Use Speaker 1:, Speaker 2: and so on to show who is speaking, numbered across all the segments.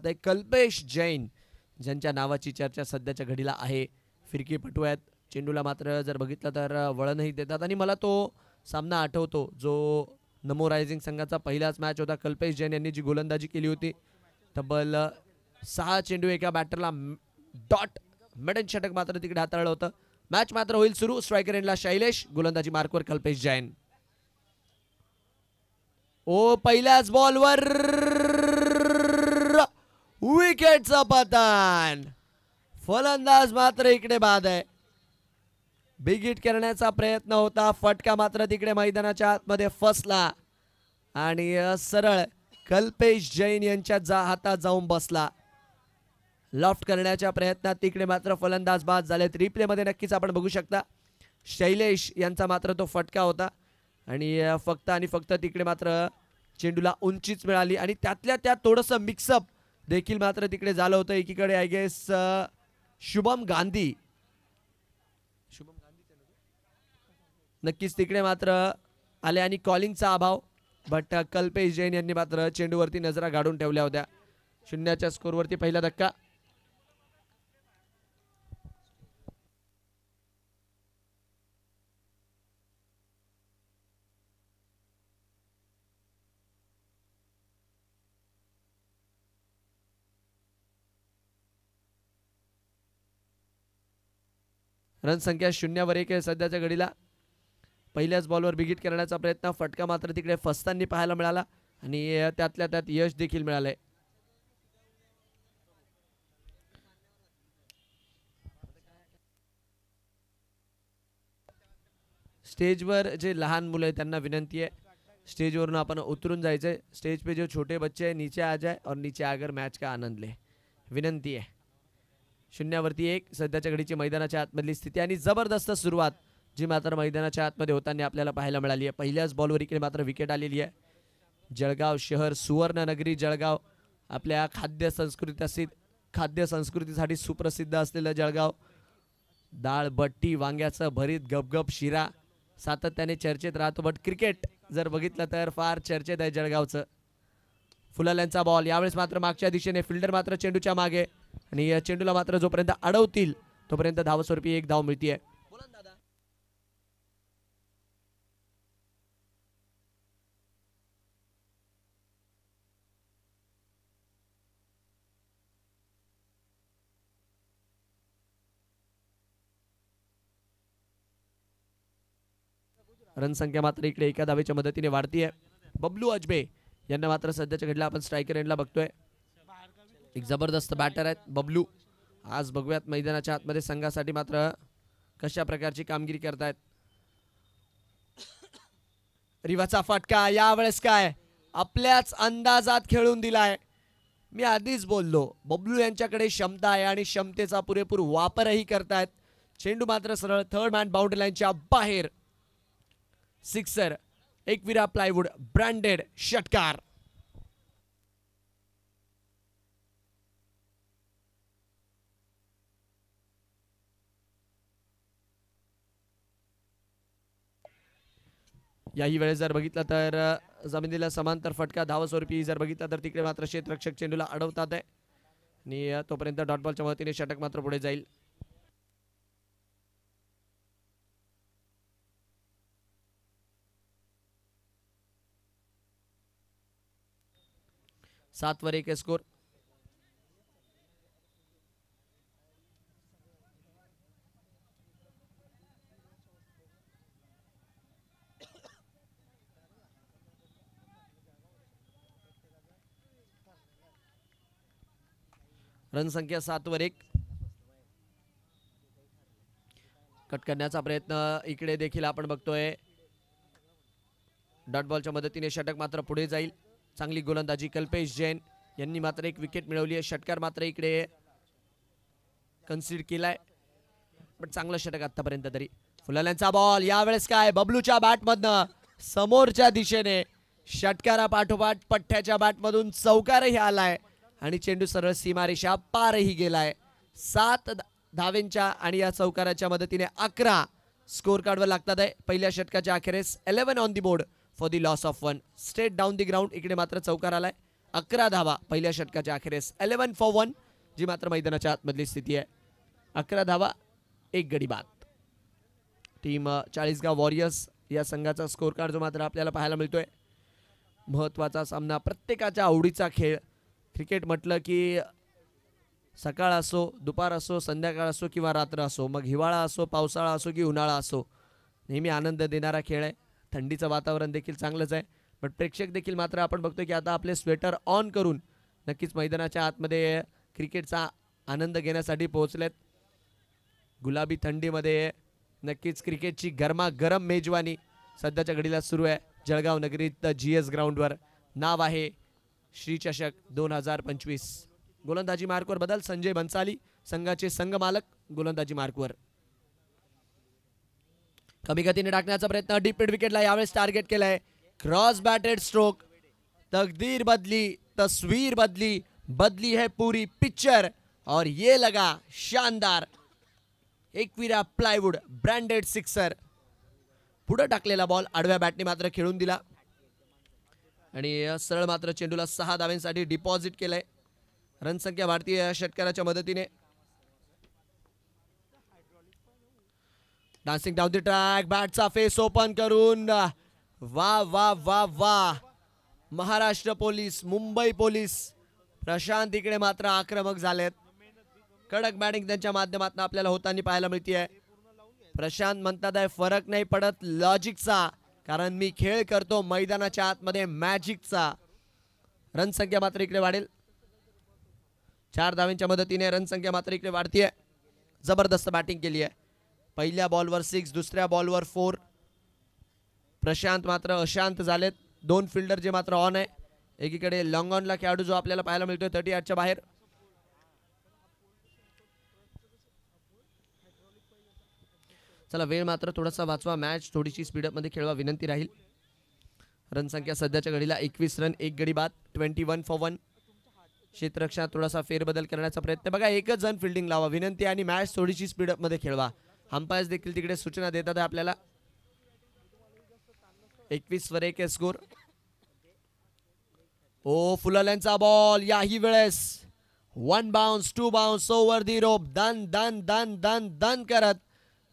Speaker 1: आहे कल्पेश जैन, ज्यांच्या नावाची चर्चा सध्याच्या घडीला आहे. फिरकीपटू आहेत. चेंडूला मात्र जर बघितलं तर वळणही देतात आणि मला तो सामना आठवतो जो नमो रायझिंग संघाचा पहिलाच मॅच होता. कल्पेश जैन यांनी जी गोलंदाजी केली होती, तब्बल 6 चेंडू एका बॅटरला डॉट मेडन षटक मात्र तिकडे हाताळलं होतं. मॅच मात्र होईल सुरू. स्ट्रायकर एंडला शैलेश, गोलंदाजी मार्कवर कल्पेश जैन. ओ पहिल्याच बॉलवर विकेटचं पतन. फलंदाज मात्र इकडे बाद आहे. बिग हिट करण्याचा प्रयत्न होता, फटका मात्र तिकडे मैदानाच्या आतमध्ये फसला आणि सरळ कल्पेश जैन यांच्या हातात जाऊन बसला. लॉफ्ट करण्याच्या प्रयत्नात तिकडे मात्र फलंदाज बाद झालेत. रिप्ले मध्ये नक्कीच आपण बघू शकता शैलेश यांचा मात्र तो फटका होता आणि फक्त आणि फक्त तिकडे मात्र चेंडूला उंचीच मिळाली आणि त्यातल्या त्यात थोडंसं मिक्सअप देखील मात्र तिकडे झालं होतं. एकीकडे आय गेस शुभम गांधी नक्कीच तिकडे मात्र आले आणि कॉलिंगचा अभाव, बट कल्पेश जैन यांनी मात्र चेंडूवरती नजरा गाडून ठेवल्या होत्या. 0च्या स्कोरवरती पहिला धक्का. रन संख्या 0वर 1 आहे सध्याच्या घडीला. पहिल्याच बॉलवर बिगिट करण्याचा प्रयत्न, फटका मात्र तिकडे फसताना पाहायला मिळाला आणि त्यातल्या त्यात यश देखील मिळालंय. स्टेजवर जे लहान मुलं आहेत त्यांना विनंती आहे, स्टेजवरून आपण उतरून जायचंय. स्टेज पे जो छोटे बच्चे हैं नीचे आ जाए और नीचे आकर मॅच का आनंद ले, विनंती आहे. 0वरती 1 सध्याच्या घडीची मैदानाच्या आतमधली स्थिती आणि जबरदस्त सुरुवात जी मात्र मैदानाच्या आतमध्ये होताना आपल्याला पाहायला मिळाली आहे. पहिल्याच बॉलवर इकडे मात्र विकेट आलेली आहे. जळगाव शहर सुवर्णनगरी जळगाव, आपल्या खाद्य संस्कृतीसाठी सुप्रसिद्ध असलेलं जळगाव. डाळ बट्टी, वांग्याचं भरीत, गपगप शिरा सातत्याने चर्चेत राहतो. बट क्रिकेट जर बघितलं तर फार चर्चेत आहे जळगावचं. फुलाल्यांचा बॉल यावेळेस मात्र मागच्या दिशेने, फिल्डर मात्र चेंडूच्या मागे आणि या चेंडूला मात्र जोपर्यंत अडवतील तोपर्यंत धावस्वरूपी 1 धाव मिळतीये. रन संख्या मात्र इकडे एका धावेच्या मदतीने वाढतीये. बबलू अजबे यांना मात्र सध्याच्या घडीला आपण स्ट्रायकर एंडला बघतोय. एक जबरदस्त बॅटर आहेत बबलू. आज बघूयात मैदानाच्या आतमध्ये संघासाठी मात्र कशा प्रकारची कामगिरी करतायत. रिवाचा फटका यावेळेस काय आपल्याच अंदाजात खेळून दिलाय. मी आधीच बोललो बबलू यांच्याकडे क्षमता आहे आणि क्षमतेचा पुरेपूर वापरही करतायत. चेंडू मात्र सरळ थर्ड मॅन बाउंड्री लाईनच्या बाहेर. सिक्सर, एकविरा प्लायवूड ब्रँडेड षटकार. याही वेळेस जर बघितलं तर जमिनीला समांतर फटका धावस्वरूपी जर बघितलं तर तिकडे मात्र क्षेत्ररक्षक चेंडूला अडवतात आहे आणि तोपर्यंत डॉट बॉलच्या मदतीने षटक मात्र पुढे जाईल. सातवर 1 स्कोर. रन संख्या 7वर 1. कट करण्याचा प्रयत्न इकडे देखील आपण बघतोय. डॉट बॉलच्या मदतीने षटक मात्र पुढे जाईल. चांगली गोलंदाजी कल्पेश जैन यांनी मात्र 1 विकेट मिळवली आहे. षटकार मात्र इकडे कन्सिडर केलाय, पण चांगलं षटक आतापर्यंत तरी. फुलाल्यांचा बॉल यावेळेस काय बबलूच्या बॅटमधनं समोरच्या दिशेने षटकारा पाठोपाठ पठ्ठ्याच्या बॅटमधून चौकारही आलाय आणि चेंडू सरळ सीमारेषा पारही गेलाय. 7 धावेंच्या आणि या चौकाराच्या मदतीने 11 स्कोर कार्डवर लागतात आहे. पहिल्या षटकाच्या अखेरीस 11 on the board for the loss of 1. Straight down the ground. इकडे मात्र चौकार आलाय 11 धावा पहिल्या षटकाच्या अखेरीस 11 for 1 जी मात्र मैदानाच्या आतमधली स्थिती आहे. 11 धावा 1 गडी बाद. टीम चाळीसगाव वॉरियर्स या संघाचा स्कोर कार्ड जो मात्र आपल्याला पाहायला मिळतोय. महत्त्वाचा सामना, प्रत्येकाच्या आवडीचा खेळ. क्रिकेट म्हटलं की सकाळ असो, दुपार असो, संध्याकाळ असो किंवा रात्र असो, मग हिवाळा असो, पावसाळा असो की उन्हाळा असो, नेहमी आनंद देणारा खेळ आहे. थंडीचं वातावरण देखील चांगलंच आहे, पण प्रेक्षक देखील मात्र आपण बघतोय की आता आपले स्वेटर ऑन करून नक्कीच मैदानाच्या आतमध्ये क्रिकेटचा आनंद घेण्यासाठी पोहोचलेत. गुलाबी थंडीमध्ये नक्कीच क्रिकेटची गरमागरम मेजवानी सध्याच्या घडीला सुरू आहे जळगाव नगरीत GS ग्राउंडवर. नाव आहे श्री चषक 2025. गोलंदाजी मार्कवर बदल, संजय भन्साली संघाचे संघ मालक गोलंदाजी मार्कवर. कमी गतीने टाकण्याचा प्रयत्न, डीप मिड विकेटला यावेळेस टार्गेट केलाय. Cross batted stroke. तकदीर बदली, तस्वीर बदली, बदली है पूरी पिक्चर और ये लगा शानदार. Ekvira plywood branded sixer. पुढे टाकलेला बॉल आडव्या बॅटने मात्र खेळून दिला आणि सरळ मात्र चेंडूला 6 धावांसाठी डिपॉझिट केलंय. रनसंख्या भारतीय षटकाराच्या मदतीने. डान्सिंग डाऊन द ट्रॅक, बॅटचा फेस ओपन करून वा वा वा वा. महाराष्ट्र पोलीस, मुंबई पोलीस, प्रशांत इकडे मात्र आक्रमक झालेत. कडक बॅटिंग त्यांच्या माध्यमातून आपल्याला होताना पाहायला मिळते. प्रशांत म्हणतात आहे फरक नाही पडत लॉजिकचा, कारण मी खेळ करतो मैदानाच्या आतमध्ये मॅजिकचा. रनसंख्या मात्र इकडे वाढेल. 4 धावांच्या मदतीने रनसंख्या मात्र इकडे वाढतीये. जबरदस्त बॅटिंग केली आहे. पहिल्या बॉलवर 6, दुसऱ्या बॉलवर 4. प्रशांत मात्र अशांत झालेत. 2 फिल्डर जे मात्र ऑन आहे. एकीकडे लॉंग ऑनला खेळाडू जो आपल्याला पाहायला मिळतोय 38च्या बाहेर. चला वेळ मात्र थोडासा वाचवा, मॅच थोडीशी स्पीडअप मध्ये खेळवा विनंती राहील. रनसंख्या सध्याच्या घडीला 21 रन 1 गडी बाद. 21 for 1. क्षेत्ररक्षणात थोडासा फेरबदल करण्याचा प्रयत्न. बघा एकच जण फिल्डिंग लावा विनंती आणि मॅच थोडीशी स्पीडअप मध्ये खेळवा. अंपायर्स देखील तिकडे सूचना देतात आपल्याला. 21 वर 1 स्कोर. ओ फुलाल्यांचा बॉल याही वेळेस 1 बाउन्स 2 बाउन्स ओव्हर दी रोप. दन दन दन दन दन करत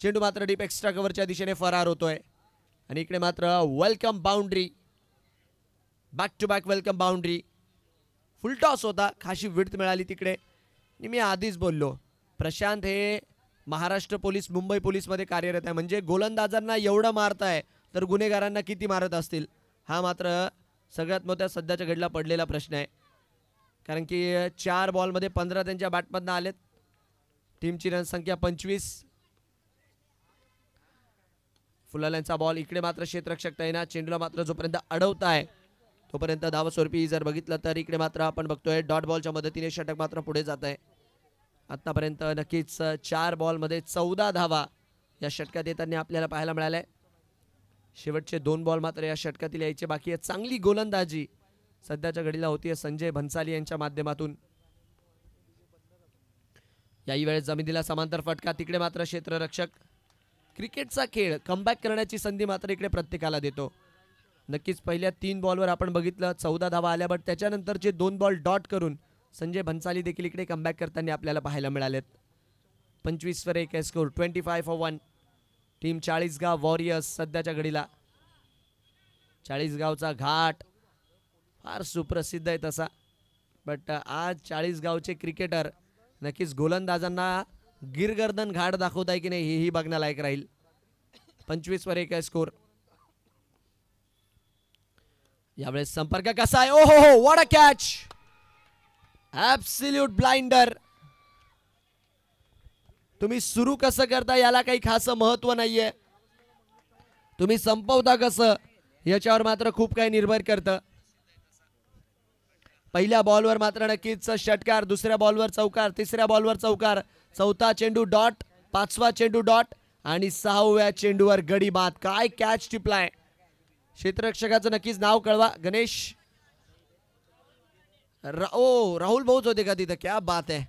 Speaker 1: चेंडू मात्र डीप एक्स्ट्रा कव्हरच्या दिशेने फरार होतोय. आणि इकडे मात्र welcome boundary, back to back welcome boundary. Full toss होता, खाशी विड्थ मिळाली तिकडे. मी आधीच बोललो प्रशांत हे महाराष्ट्र पोलीस, मुंबई पोलीस मध्ये कार्यरत आहे, म्हणजे गोलंदाजांना एवढं मारताय तर गुन्हेगारांना किती मारत असतील. हा मात्र सगळ्यात मोठा सध्याच्या घडीला पडलेला प्रश्न आहे, कारण की 4 बॉलमध्ये 15 त्यांच्या बॅटमधनं आलेत. टीमची रनसंख्या 25. फुलाल्यांचा बॉल इकडे मात्र क्षेत्ररक्षक तैनात. चेंडूला मात्र जोपर्यंत अडवताय तोपर्यंत धावस्वरूपी जर बघितलं तर इकडे मात्र आपण बघतोय डॉट बॉलच्या मदतीने षटक मात्र पुढे जात आहे. आतापर्यंत नक्कीच 4 बॉलमध्ये 14 धावा या षटकात येताना आपल्याला पाहायला मिळालंय. शेवटचे 2 बॉल मात्र या षटकातील यायचे बाकी आहे. चांगली गोलंदाजी सध्याच्या घडीला होतीये संजय भन्साली यांच्या माध्यमातून. याही वेळेस जमिनीला समांतर फटका. तिकडे मात्र क्षेत्ररक्षक. क्रिकेटचा खेळ कमबॅक करण्याची संधी मात्र इकडे प्रत्येकाला देतो. नक्कीच पहिल्या 3 बॉलवर आपण बघितलं 14 धावा आल्या, बट त्याच्यानंतरचे 2 बॉल डॉट करून संजय भन्साली देखील इकडे कमबॅक करताना आपल्याला पाहायला मिळालेत. 25 वर 1 score. 25 for 1. Team Chalisgaon warriors सध्याच्या घडीला. चाळीसगावचा घाट फार सुप्रसिद्ध आहे तसा, बट आज चाळीसगावचे क्रिकेटर नक्कीच गोलंदाजांना गिरगर्दन घाट दाखवताय की नाही हेही बघण्यालायक राहील. 25 वर 1 स्कोर. यावेळेस संपर्क कसा आहे. ओ हो what a catch. Absolute blinder. तुम्ही सुरू कसं करता याला काही खास महत्व नाहीये, तुम्ही संपवता कसं याच्यावर मात्र खूप काही निर्भर करतं. पहिल्या बॉलवर मात्र नक्कीच षटकार, दुसऱ्या बॉलवर चौकार, तिसऱ्या बॉलवर चौकार, चौथा चेंडू डॉट, 5वा चेंडू डॉट आणि 6व्या चेंडूवर गडी बाद. काय कॅच टिपलाय. क्षेत्ररक्षकाचं नक्कीच नाव कळवा. गणेश राहुल भाऊच होते का तिथं. क्या बात आहे.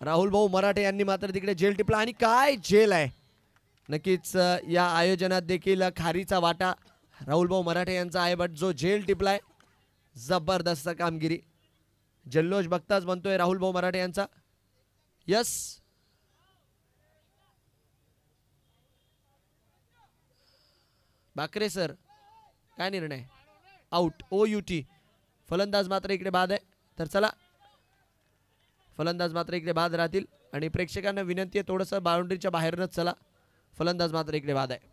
Speaker 1: राहुल भाऊ मराठे यांनी मात्र तिकडे झेल टिपला. आणि काय झेल आहे. नक्कीच या आयोजनात देखील खारीचा वाटा राहुल भाऊ मराठे यांचा आहे, बट जो झेल टिपलाय जबरदस्त कामगिरी. जल्लोष बघताच बनतोय राहुल भाऊ मराठे यांचा. यस, बाकरे सर काय निर्णय? आउट. OUT. फलंदाज मात्र इकडे बाद आहे. तर चला, फलंदाज मात्र इकडे बाद राहतील आणि प्रेक्षकांना विनंती आहे थोडंसं बाउंड्रीच्या बाहेरनच चला. फलंदाज मात्र इकडे बाद आहे.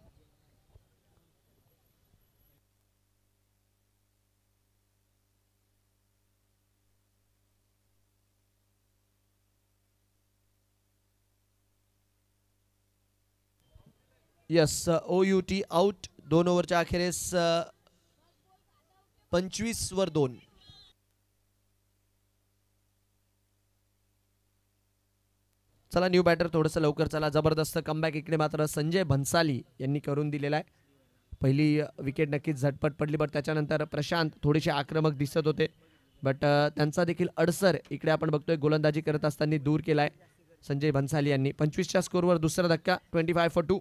Speaker 1: Yes, OUT out. 2 ओव्हरच्या अखेरीस 25/2. चला, न्यू बॅटर थोडंसं लवकर चला. जबरदस्त कमबॅक इकडे मात्र संजय भन्साली यांनी करून दिलेला आहे. पहिली विकेट नक्कीच झटपट पडली, बट त्याच्यानंतर प्रशांत थोडेसे आक्रमक दिसत होते, बट त्यांचा देखील अडसर इकडे आपण बघतोय गोलंदाजी करत असताना दूर केलाय संजय भन्साली यांनी. 25च्या स्कोरवर दुसरा धक्का. 25/2.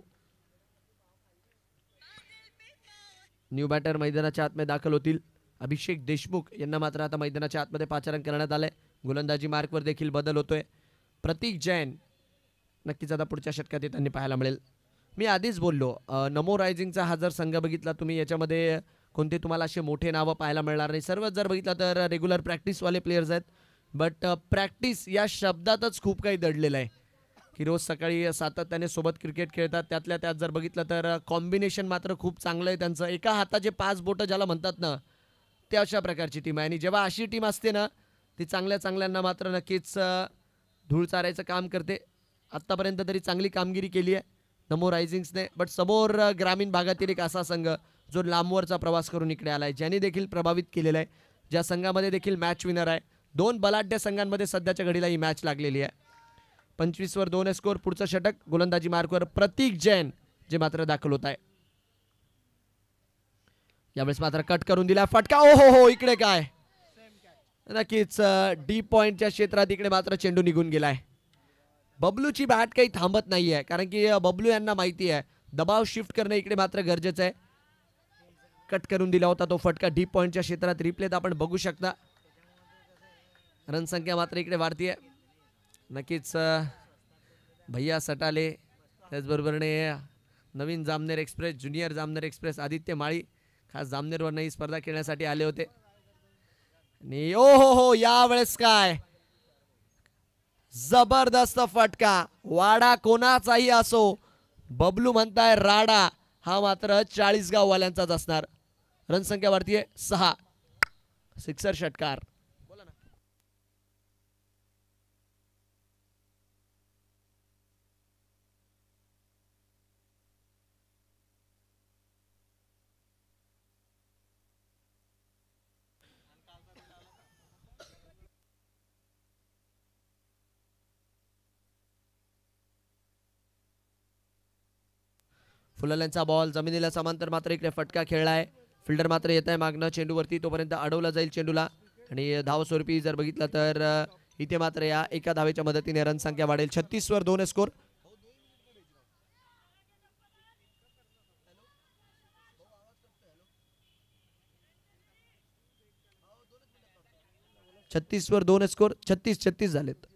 Speaker 1: न्यू बॅटर मैदानाच्या आतमध्ये दाखल होतील. अभिषेक देशमुख यांना मात्र आता मैदानाच्या आतमध्ये पाचारण करण्यात आलंय. गोलंदाजी मार्कवर देखील बदल होतोय. प्रतीक जैन नक्कीच आता पुढच्या षटकात येताना पाहायला मिळेल. मी आधीच बोललो, नमो रायझिंगचा हा जर संघ बघितला तुम्ही, याच्यामध्ये कोणते तुम्हाला असे मोठे नावं पाहायला मिळणार नाही. सर्वच जर बघितला तर रेग्युलर प्रॅक्टिसवाले प्लेयर्स आहेत, बट प्रॅक्टिस या शब्दातच खूप काही दडलेलं आहे की रोज सकाळी सातत्याने सोबत क्रिकेट खेळतात. त्यातल्या त्यात जर बघितलं तर कॉम्बिनेशन मात्र खूप चांगलं आहे त्यांचं. एका हाताचे 5 बोटं ज्याला म्हणतात ना, ते अशा प्रकारची टीम आहे. आणि जेव्हा अशी टीम असते ना, ती चांगल्या चांगल्यांना मात्र नक्कीच धूळ चारायचं काम करते. आत्तापर्यंत तरी चांगली कामगिरी केली आहे नमो रायझिंग्सने, बट समोर ग्रामीण भागातील एक असा संघ जो लांबवरचा प्रवास करून इकडे आला आहे, ज्याने देखील प्रभावित केलेला आहे, ज्या संघामध्ये देखील मॅच विनर आहे. 2 बलाढ्य संघांमध्ये सध्याच्या घडीला ही मॅच लागलेली आहे. 25/2 स्कोर. पुढचं षटक. गोलंदाजी मार्कवर प्रतीक जैन जे मात्र दाखल होत आहे. यावेळेस मात्र कट करून दिला फटका. ओ हो, इकडे काय नक्कीच डी पॉइंटच्या क्षेत्रात इकडे मात्र चेंडू निघून गेलाय. बबलूची बॅट काही थांबत नाहीये, कारण की बबलू यांना माहिती आहे दबाव शिफ्ट करणे इकडे मात्र गरजेचं आहे. कट करून दिला होता तो फटका डी पॉइंटच्या क्षेत्रात. रिप्लेत आपण बघू शकता. रनसंख्या मात्र इकडे वाढतीये. नक्कीच भैया सटाले, त्याचबरोबरने नवीन Jamner express, junior Jamner express, Aditya Mali खास जामनेरवरनं ही स्पर्धा खेळण्यासाठी आले होते. आणि ओ हो, यावेळेस काय जबरदस्त फटका. वाडा कोणाचाही असो, बबलू म्हणताय राडा हा मात्र 40 गाववाल्यांचाच असणार. रनसंख्या वाढतीये 6. सिक्सर षटकार. फुलाल्यांचा बॉल जमिनीला समांतर मात्र इकडे फटका खेळलाय. फिल्डर मात्र येत आहे मागणं चेंडूवरती, तोपर्यंत अडवला जाईल चेंडूला. आणि धाव स्वरूपी जर बघितलं तर इथे मात्र या एका धावेच्या मदतीने रनसंख्या वाढेल. 36/2 स्कोर. स्कोर. 36 झालेत.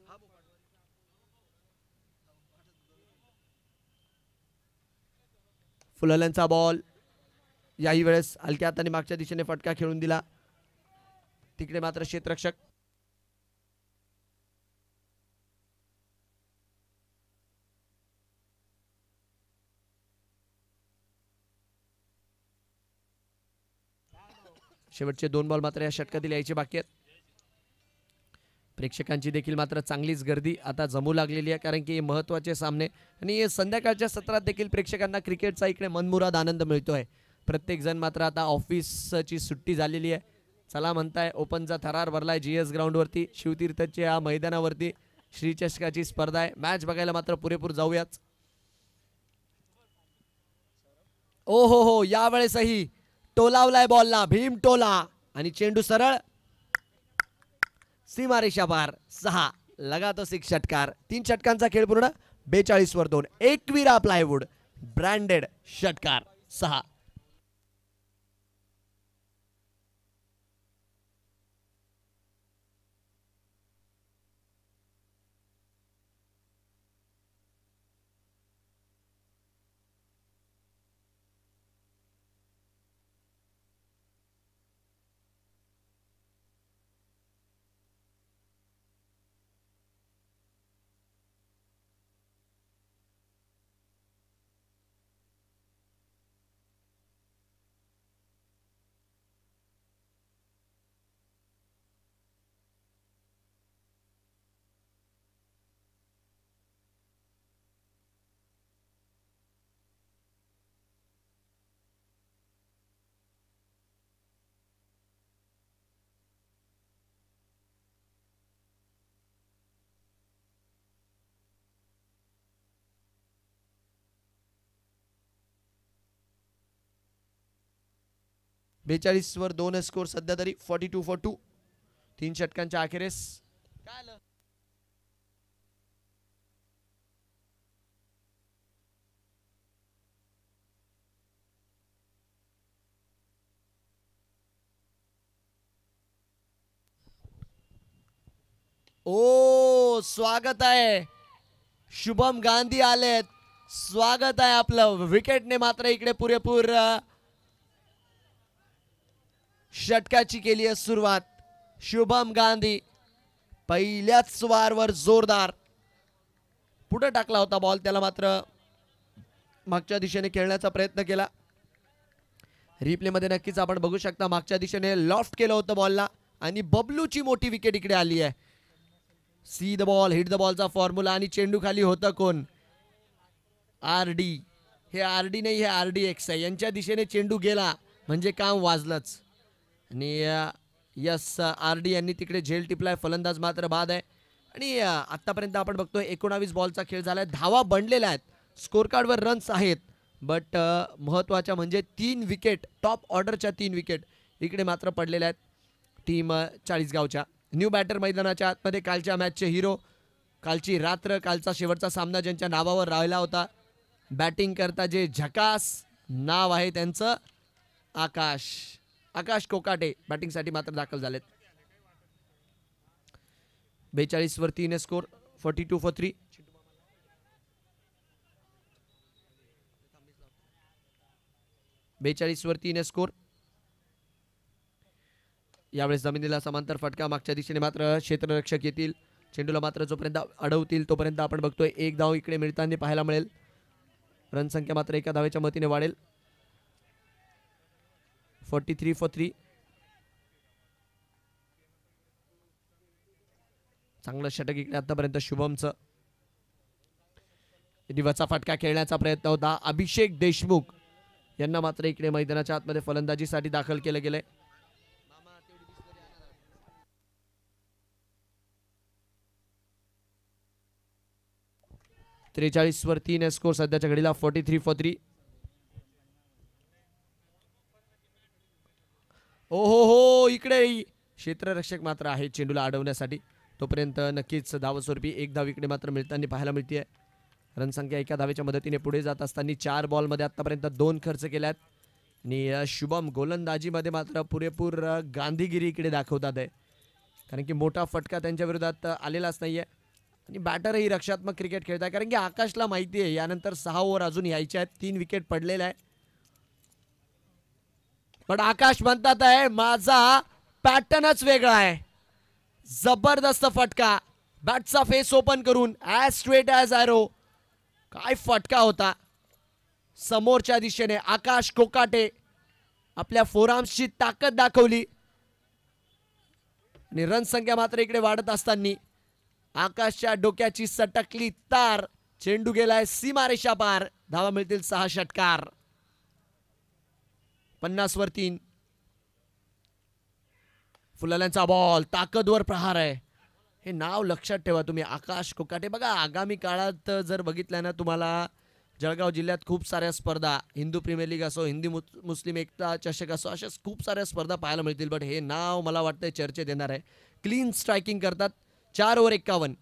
Speaker 1: फुलाल्यांचा बॉल याही वेळेस हलक्या हाताने मागच्या दिशेने फटका खेळून दिला. तिकडे मात्र क्षेत्ररक्षक शेवटचे 2 बॉल मात्र या षटकातील यायचे बाकी आहेत. प्रेक्षकांची देखील मात्र चांगलीच गर्दी आता जमू लागलेली आहे, कारण की महत्त्वाचे सामने आणि संध्याकाळच्या सत्रात देखील प्रेक्षकांना क्रिकेटचा इकडे मनमुराद आनंद मिळतोय. प्रत्येक जण मात्र आता ऑफिसची सुट्टी झालेली आहे. चला म्हणताय ओपनचा थरार भरलाय GS ग्राउंडवरती, शिवतीर्थच्या या मैदानावरती श्रीचषकाची स्पर्धा आहे. मॅच बघायला मात्र पुरेपूर जाऊयाच. ओ हो, यावेळेसही टोलावलाय बॉलला भीम टोला आणि चेंडू सरळ सीमारेषा पार. 6 लगातो 6 षटकार. 3 षटकांचा खेळ पूर्ण. 42/2. एकविरा प्लायवूड ब्रँडेड षटकार 6. 42 वर 2 स्कोर सध्या तरी 42-2. 3 षटकांच्या अखेरीस. ओ स्वागत आहे, शुभम गांधी आलेत. स्वागत आहे आपलं. विकेटने मात्र इकडे पुरेपूर षटकाची केली आहे सुरुवात. शुभम गांधी पहिल्याच स्वारवर जोरदार पुढे टाकला होता बॉल, त्याला मात्र मागच्या दिशेने खेळण्याचा प्रयत्न केला. रिप्ले मध्ये नक्कीच आपण बघू शकता मागच्या दिशेने लॉफ्ट केलं होतं बॉलला आणि बबलूची मोठी विकेट इकडे आली आहे. See the ball hit the बॉलचा फॉर्म्युला. आणि चेंडू खाली होतं कोण? RD. हे RD नाही, हे RDX आहे. यांच्या दिशेने चेंडू गेला म्हणजे काम वाजलंच. आणि यस RD यांनी तिकडे झेल टिपलाय. फलंदाज मात्र बाद आहे. आणि आतापर्यंत आपण बघतोय 19 बॉलचा खेळ झालाय. धावा बनलेल्या आहेत, स्कोर कार्डवर रन्स आहेत, बट महत्त्वाच्या म्हणजे 3 विकेट, टॉप ऑर्डरच्या 3 विकेट इकडे मात्र पडलेल्या आहेत टीम चाळीसगावच्या. न्यू बॅटर मैदानाच्या आतमध्ये कालच्या मॅचचे हिरो, कालची रात्र, कालचा शेवटचा सामना ज्यांच्या नावावर राहिला होता, बॅटिंग करता जे झकास नाव आहे त्यांचं आकाश कोकाटे बॅटिंगसाठी मात्र दाखल झालेत. 42 वर 3 स्कोर 42-3. 42 वर 3 स्कोर. यावेळेस जमिनीला समांतर फटका. मागच्या दिशेने मात्र क्षेत्ररक्षक येतील. चेंडूला मात्र जोपर्यंत अडवतील तोपर्यंत आपण बघतोय एक धाव इकडे मिळताना पाहायला मिळेल. रनसंख्या मात्र एका धावेच्या मतीने वाढेल. 43-3. चांगलं षटक इकडे आतापर्यंत शुभमचं. दिवसा फटका खेळण्याचा प्रयत्न होता. अभिषेक देशमुख यांना मात्र इकडे मैदानाच्या आतमध्ये फलंदाजीसाठी दाखल केलं गेलंय. 43 वर 3 स्कोर सध्याच्या घडीला 43-3. हो इकडे क्षेत्ररक्षक मात्र आहे चेंडूला अडवण्यासाठी. तोपर्यंत नक्कीच धावस्वरूपी एक धाव इकडे मात्र मिळताना पाहायला मिळते. रनसंख्या एका धावेच्या मदतीने पुढे जात असताना 4 बॉलमध्ये आतापर्यंत 2 खर्च केल्यात. आणि शुभम गोलंदाजीमध्ये मात्र पुरेपूर गांधीगिरी इकडे दाखवतात आहे, कारण की मोठा फटका त्यांच्या विरोधात आलेलाच नाहीये. आणि बॅटरही रक्षात्मक क्रिकेट खेळत आहे, कारण की आकाशला माहिती आहे यानंतर 6 ओव्हर अजून यायच्या आहेत. 3 विकेट पडलेल्या आहे. पण आकाश म्हणतात आहे माझा पॅटर्नच वेगळा आहे. जबरदस्त फटका, बॅटचा फेस ओपन करून ॲज स्ट्रेट ॲज ॲरो. काय फटका होता समोरच्या दिशेने. आकाश कोकाटे आपल्या फोरआर्म्सची ताकद दाखवली. आणि रनसंख्या मात्र इकडे वाढत असताना आकाशच्या डोक्याची सटकली तार. चेंडू गेलाय सीमारेषा पार. धावा मिळतील 6 षटकार. 50 वर 3. फुलाल्यांचा बॉल, ताकदवर प्रहार आहे. हे नाव लक्षात ठेवा तुम्ही, आकाश कोकाटे. बघा आगामी काळात जर बघितलं ना तुम्हाला जळगाव जिल्ह्यात खूप साऱ्या स्पर्धा, हिंदू प्रीमियर लीग असो, हिंदी मुस्लिम एकता चषक असो, अशा खूप साऱ्या स्पर्धा पाहायला मिळतील. बट हे नाव मला वाटतं चर्चेत येणार आहे. क्लीन स्ट्रायकिंग करतात. 4 ओव्हर 51.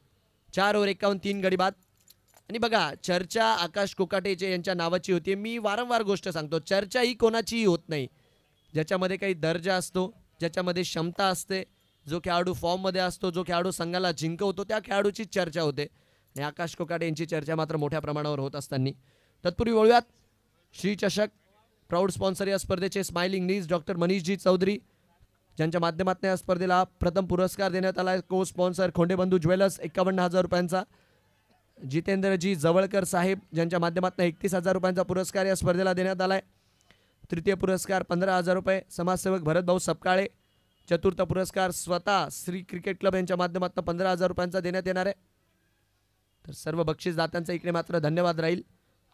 Speaker 1: 4 ओव्हर 51 3 गडी बाद. आणि बघा चर्चा आकाश कोकाटेचे यांच्या नावाची होती. मी वारंवार गोष्ट सांगतो, चर्चा ही कोणाचीही होत नाही. ज्याच्यामध्ये काही दर्जा असतो, ज्याच्यामध्ये क्षमता असते, जो खेळाडू फॉर्ममध्ये असतो, जो खेळाडू संघाला जिंकवतो, त्या खेळाडूची चर्चा होते. आणि आकाश कोकाटे यांची चर्चा मात्र मोठ्या प्रमाणावर होत असताना. तत्पूर्वी वळूयात श्री चषक. प्राऊड स्पॉन्सर या स्पर्धेचे स्माइलिंग नीज डॉक्टर मनीषजी चौधरी, ज्यांच्या माध्यमातून या स्पर्धेला प्रथम पुरस्कार देण्यात आला. को स्पॉन्सर खोंडेबंधू ज्वेलर्स 51,000 रुपयांचा. जितेंद्रजी जवळकर साहेब, ज्यांच्या माध्यमातून 31,000 रुपयांचा पुरस्कार या स्पर्धेला देण्यात आलाय. तृतीय पुरस्कार 15,000 रुपये समाजसेवक भरतभाऊ सपकाळे. चतुर्थ पुरस्कार स्वतः श्री क्रिकेट क्लब यांच्या माध्यमातून 15,000 रुपयांचा देण्यात येणार आहे. तर सर्व बक्षीसदात्यांचा इकडे मात्र धन्यवाद राहील.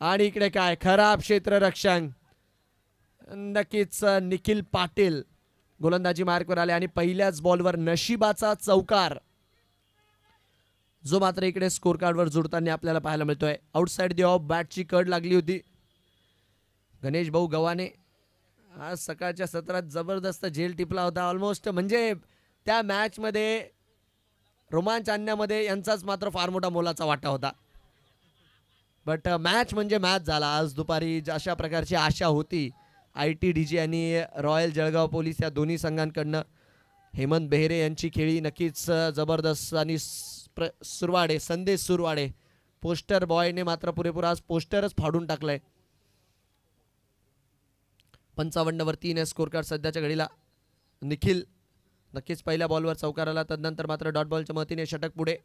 Speaker 1: आणि इकडे काय खराब क्षेत्ररक्षण, नक्कीच निखिल पाटील गोलंदाजी मार्कवर आले. आणि पहिल्याच बॉलवर नशिबाचा चौकार, जो मात्र इकडे स्कोर कार्डवर जुळताना आपल्याला पाहायला मिळतोय. आउटसाइड दी ऑफ बॅटची कड लागली होती. गणेश भाऊ गव्हाणे आज सकाळच्या सत्रात जबरदस्त झेल टिपला होता. ऑलमोस्ट म्हणजे त्या मॅचमध्ये रोमांच आणण्यामध्ये यांचाच मात्र फार मोठा मोलाचा वाटा होता. बट मॅच म्हणजे मॅच झाला. आज दुपारी अशा प्रकारची आशा होती ITDG आणि रॉयल जळगाव पोलीस या दोन्ही संघांकडनं. हेमंत बेहरे यांची खेळी नक्कीच जबरदस्त आणि सुरवाडे संदेश सुरवाडे पोस्टर बॉयने मात्र पुरेपूर आज पोस्टरच फाडून टाकलंय. 55 वर 3 स्कोर कार्ड सध्याच्या घडीला. निखिल नक्कीच पहिल्या बॉलवर चौकार आला. तदनंतर मात्र डॉट बॉलच्या मदतीने षटक पुढे.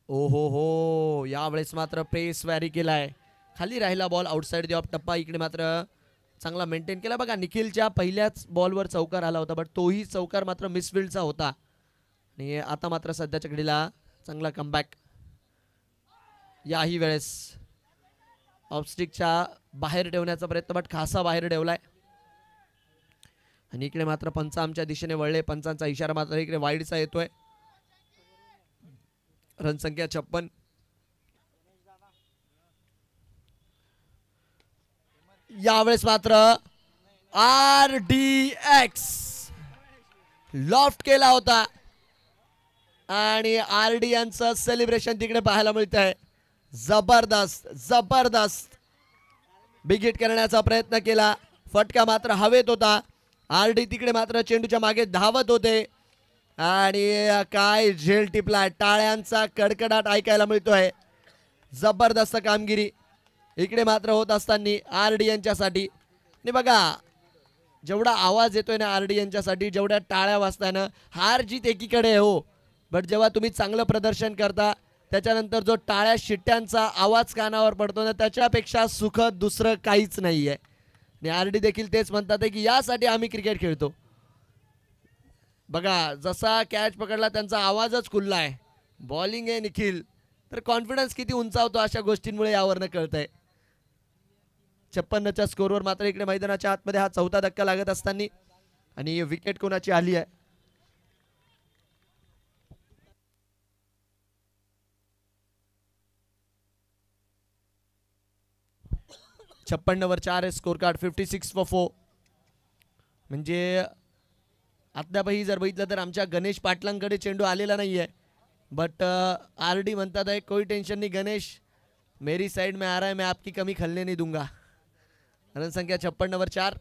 Speaker 1: ओ हो यावेळेस मात्र पेस वॅरी केलाय. खाली राहिला बॉल आउटसाइड द ऑफ टप्पा. इकडे मात्र चांगला मेंटेन केला. बघा निखिलच्या पहिल्याच बॉलवर चौकार आला होता बट तोही चौकार मात्र मिसफिल्डचा होता. आणि आता मात्र सध्याच्या घडीला चांगला कमबॅक. याही वेळेस ऑफस्टिकच्या बाहेर ठेवण्याचा प्रयत्न बट खासा बाहेर ठेवलाय. आणि इकडे मात्र पंच आमच्या दिशेने वळले. पंचांचा इशारा मात्र इकडे वाईडचा येतोय. रनसंख्या 56. यावेळेस मात्र RDX लॉफ्ट केला होता आणि RD यांचं सेलिब्रेशन तिकडे पाहायला मिळत आहे. जबरदस्त जबरदस्त बिग हिट करण्याचा प्रयत्न केला. फटका मात्र हवेत होता. RD तिकडे मात्र चेंडूच्या मागे धावत होते आणि काय झेल टिपला. टाळ्यांचा कडकडाट ऐकायला मिळतोय. जबरदस्त कामगिरी इकडे मात्र होत असताना RD यांच्यासाठी. आणि बघा जेवढा आवाज येतोय ना RD यांच्यासाठी, जेवढ्या टाळ्या वाजताना, हार जीत एकीकडे हो बट जेव्हा तुम्ही चांगलं प्रदर्शन करता त्याच्यानंतर जो टाळ्या शिट्ट्यांचा आवाज कानावर पडतो ना त्याच्यापेक्षा सुखद दुसरं काहीच नाही आहे. आणि RD देखील तेच म्हणतात की यासाठी आम्ही क्रिकेट खेळतो. बघा जसा कॅच पकडला त्यांचा आवाजच खुलला आहे. बॉलिंग आहे निखिल तर कॉन्फिडन्स किती उंचावतो अशा गोष्टींमुळे यावरनं कळतंय. 56च्या स्कोरवर मात्र इकडे मैदानाच्या आतमध्ये हा चौथा धक्का लागत असताना आणि विकेट कोणाची आली आहे. वर 4 स्कोर कार्ड. 56 for 4. म्हणजे अद्यापही जर बघितलं तर आमच्या गणेश पाटलांकडे चेंडू आलेला नाहीये बट RD म्हणतात आहे कोई टेंशन नहीं गणेश, मेरी साइड में आ रहा है, मैं आपकी कमी खलने नहीं दूंगा. रनसंख्या 56 वर 4.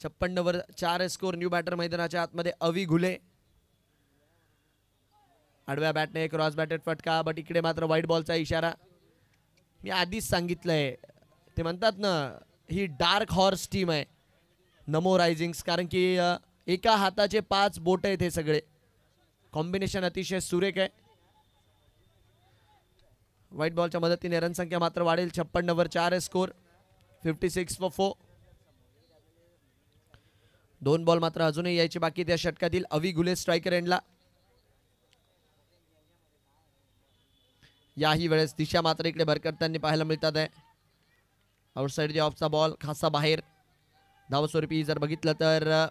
Speaker 1: 56 वर 4 स्कोर. न्यू बॅटर मैदानाच्या आतमध्ये अवी घुले. आडव्या बॅटने क्रॉस बॅटेड फटका बट इकडे मात्र वाईट बॉलचा इशारा. मी आधीच सांगितलंय ते म्हणतात ना ही डार्क हॉर्स टीम आहे नमो रायझिंग्स, कारण की एका हाताचे 5 बोट आहेत हे सगळे. कॉम्बिनेशन अतिशय सुरेख आहे. व्हाईट बॉलच्या मदतीने रनसंख्या मात्र वाढेल. 56 वर 4 स्कोर. 56 for 4. 2 बॉल मात्र अजूनही यायची बाकी त्या षटकातील. अवी घुले स्ट्रायकर एंडला. याही वेळेस दिशा मात्र इकडे भरकटताना पाहायला मिळतात आहे. आउटसाइड द ऑफचा बॉल खासा बाहेर. धावस्वरूपी जर बघितलं तर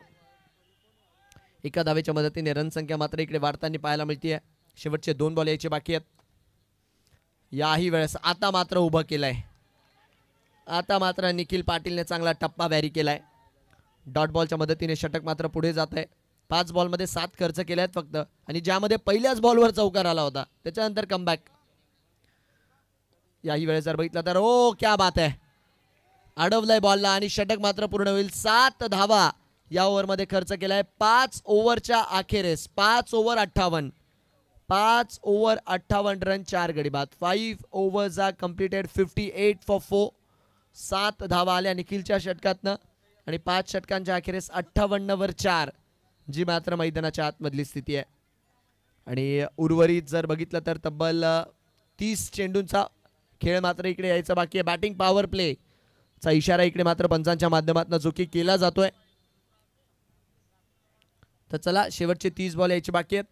Speaker 1: एका धावेच्या मदतीने रनसंख्या मात्र इकडे वाढताना पाहायला मिळते. शेवटचे 2 बॉल यायचे बाकी आहेत. याही वेळेस आता मात्र उभं केलंय. आता मात्र निखिल पाटीलने चांगला टप्पा वॅरी केलाय. डॉट बॉलच्या मदतीने षटक मात्र पुढे जात आहे. 5 बॉलमध्ये 7 खर्च केले आहेत फक्त आणि ज्यामध्ये पहिल्याच बॉलवर चौकार आला होता त्याच्यानंतर कमबॅक. याही वेळेस जर बघितलं तर ओ क्या बात आहे, अडवलंय बॉलला आणि षटक मात्र पूर्ण होईल. 7 धावा या ओव्हरमध्ये खर्च केलाय. 5 ओव्हरच्या अखेरेस 5 ओव्हर 58. 5 ओव्हर 58 रन 4 गडी बाद. 5 ओव्हर्स आर कंप्लीटेड. 58 for 4. 7 धावा आल्या निखिलच्या षटकातनं आणि 5 षटकांच्या अखेरेस 58 वर 4 जी मात्र मैदानाच्या आतमधली स्थिती आहे. आणि उर्वरित जर बघितलं तर तब्बल 30 चेंडूंचा खेळ मात्र इकडे यायचा बाकी आहे. बॅटिंग पॉवर प्ले चा इशारा इकडे मात्र पंचांच्या माध्यमातून जो की केला जातोय. तर चला शेवटचे 30 बॉल यायचे बाकी आहेत.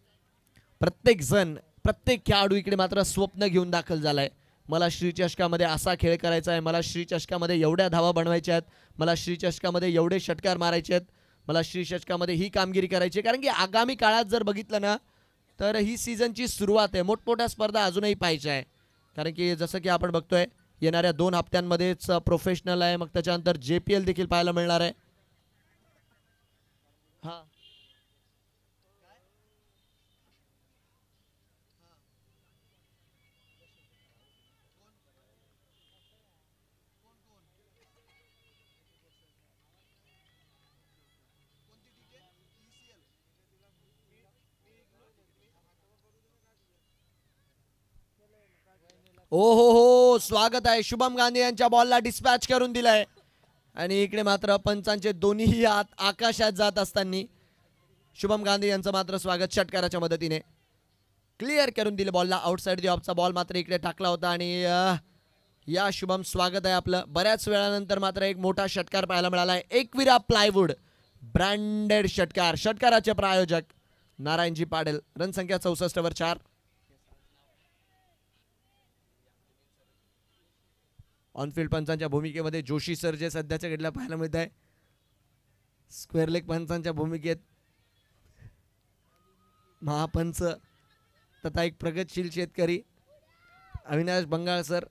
Speaker 1: प्रत्येक खेळाडू इकडे मात्र स्वप्न घेऊन दाखल झालाय. मला श्रीचषकामध्ये असा खेळ करायचा आहे, मला श्रीचषकामध्ये एवढ्या धावा बनवायच्या आहेत, मला श्रीचषकामध्ये एवढे षटकार मारायचे आहेत, मला श्रीचषकामध्ये ही कामगिरी करायची आहे. कारण की आगामी काळात जर बघितलं ना तर ही सीझनची सुरुवात आहे. मोठमोठ्या स्पर्धा अजूनही पाहायच्या आहे. कारण की जसं की आपण बघतोय येणाऱ्या 2 हप्त्यांमध्येच प्रोफेशनल आहे, मग त्याच्यानंतर JPL देखील पाहायला मिळणार आहे. हा ओ हो हो, स्वागत आहे. शुभम गांधी यांच्या बॉलला डिस्पॅच करून दिलाय आणि इकडे मात्र पंचांचे दोन्ही हात आकाशात जात असताना शुभम गांधी यांचं मात्र स्वागत षटकाराच्या मदतीने क्लिअर करून दिले बॉलला. आउटसाइड दी ऑफचा बॉल मात्र इकडे टाकला होता आणि या शुभम स्वागत आहे आपलं. बऱ्याच वेळानंतर मात्र एक मोठा षटकार पाहायला मिळाला आहे. एकविरा प्लायवूड ब्रँडेड षटकार. षटकाराचे प्रायोजक नारायणजी पाटील. रनसंख्या 64 वर 4. ऑनफिल्ड पंचांच्या भूमिकेमध्ये जोशी सर जे सध्याच्या घडीला पाहायला मिळत आहे. स्क्वेअर लेग पंचांच्या भूमिकेत महापंच तथा एक प्रगतशील शेतकरी अविनाश बंगाळ सर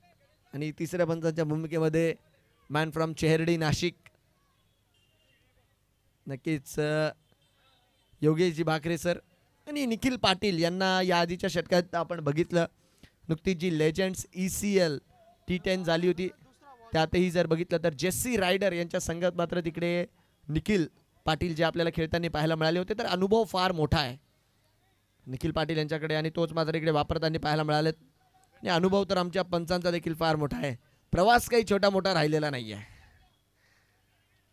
Speaker 1: आणि तिसऱ्या पंचांच्या भूमिकेमध्ये मॅन फ्रॉम चेहर्डी नाशिक नक्कीच योगेशजी भाकरे सर आणि निखिल पाटील यांना या आधीच्या षटकात आपण बघितलं. नुकतीच जी लेजंड्स ECL T10 झाली होती त्यातही जर बघितलं तर जेस्सी रायडर यांच्या संघात मात्र तिकडे निखिल पाटील जे आपल्याला खेळताना पाहायला मिळाले होते. तर अनुभव फार मोठा आहे निखिल पाटील यांच्याकडे आणि तोच मात्र इकडे वापरताना पाहायला मिळालेत. आणि अनुभव तर आमच्या पंचांचा देखील फार मोठा आहे. प्रवास काही छोटा मोठा राहिलेला नाही आहे.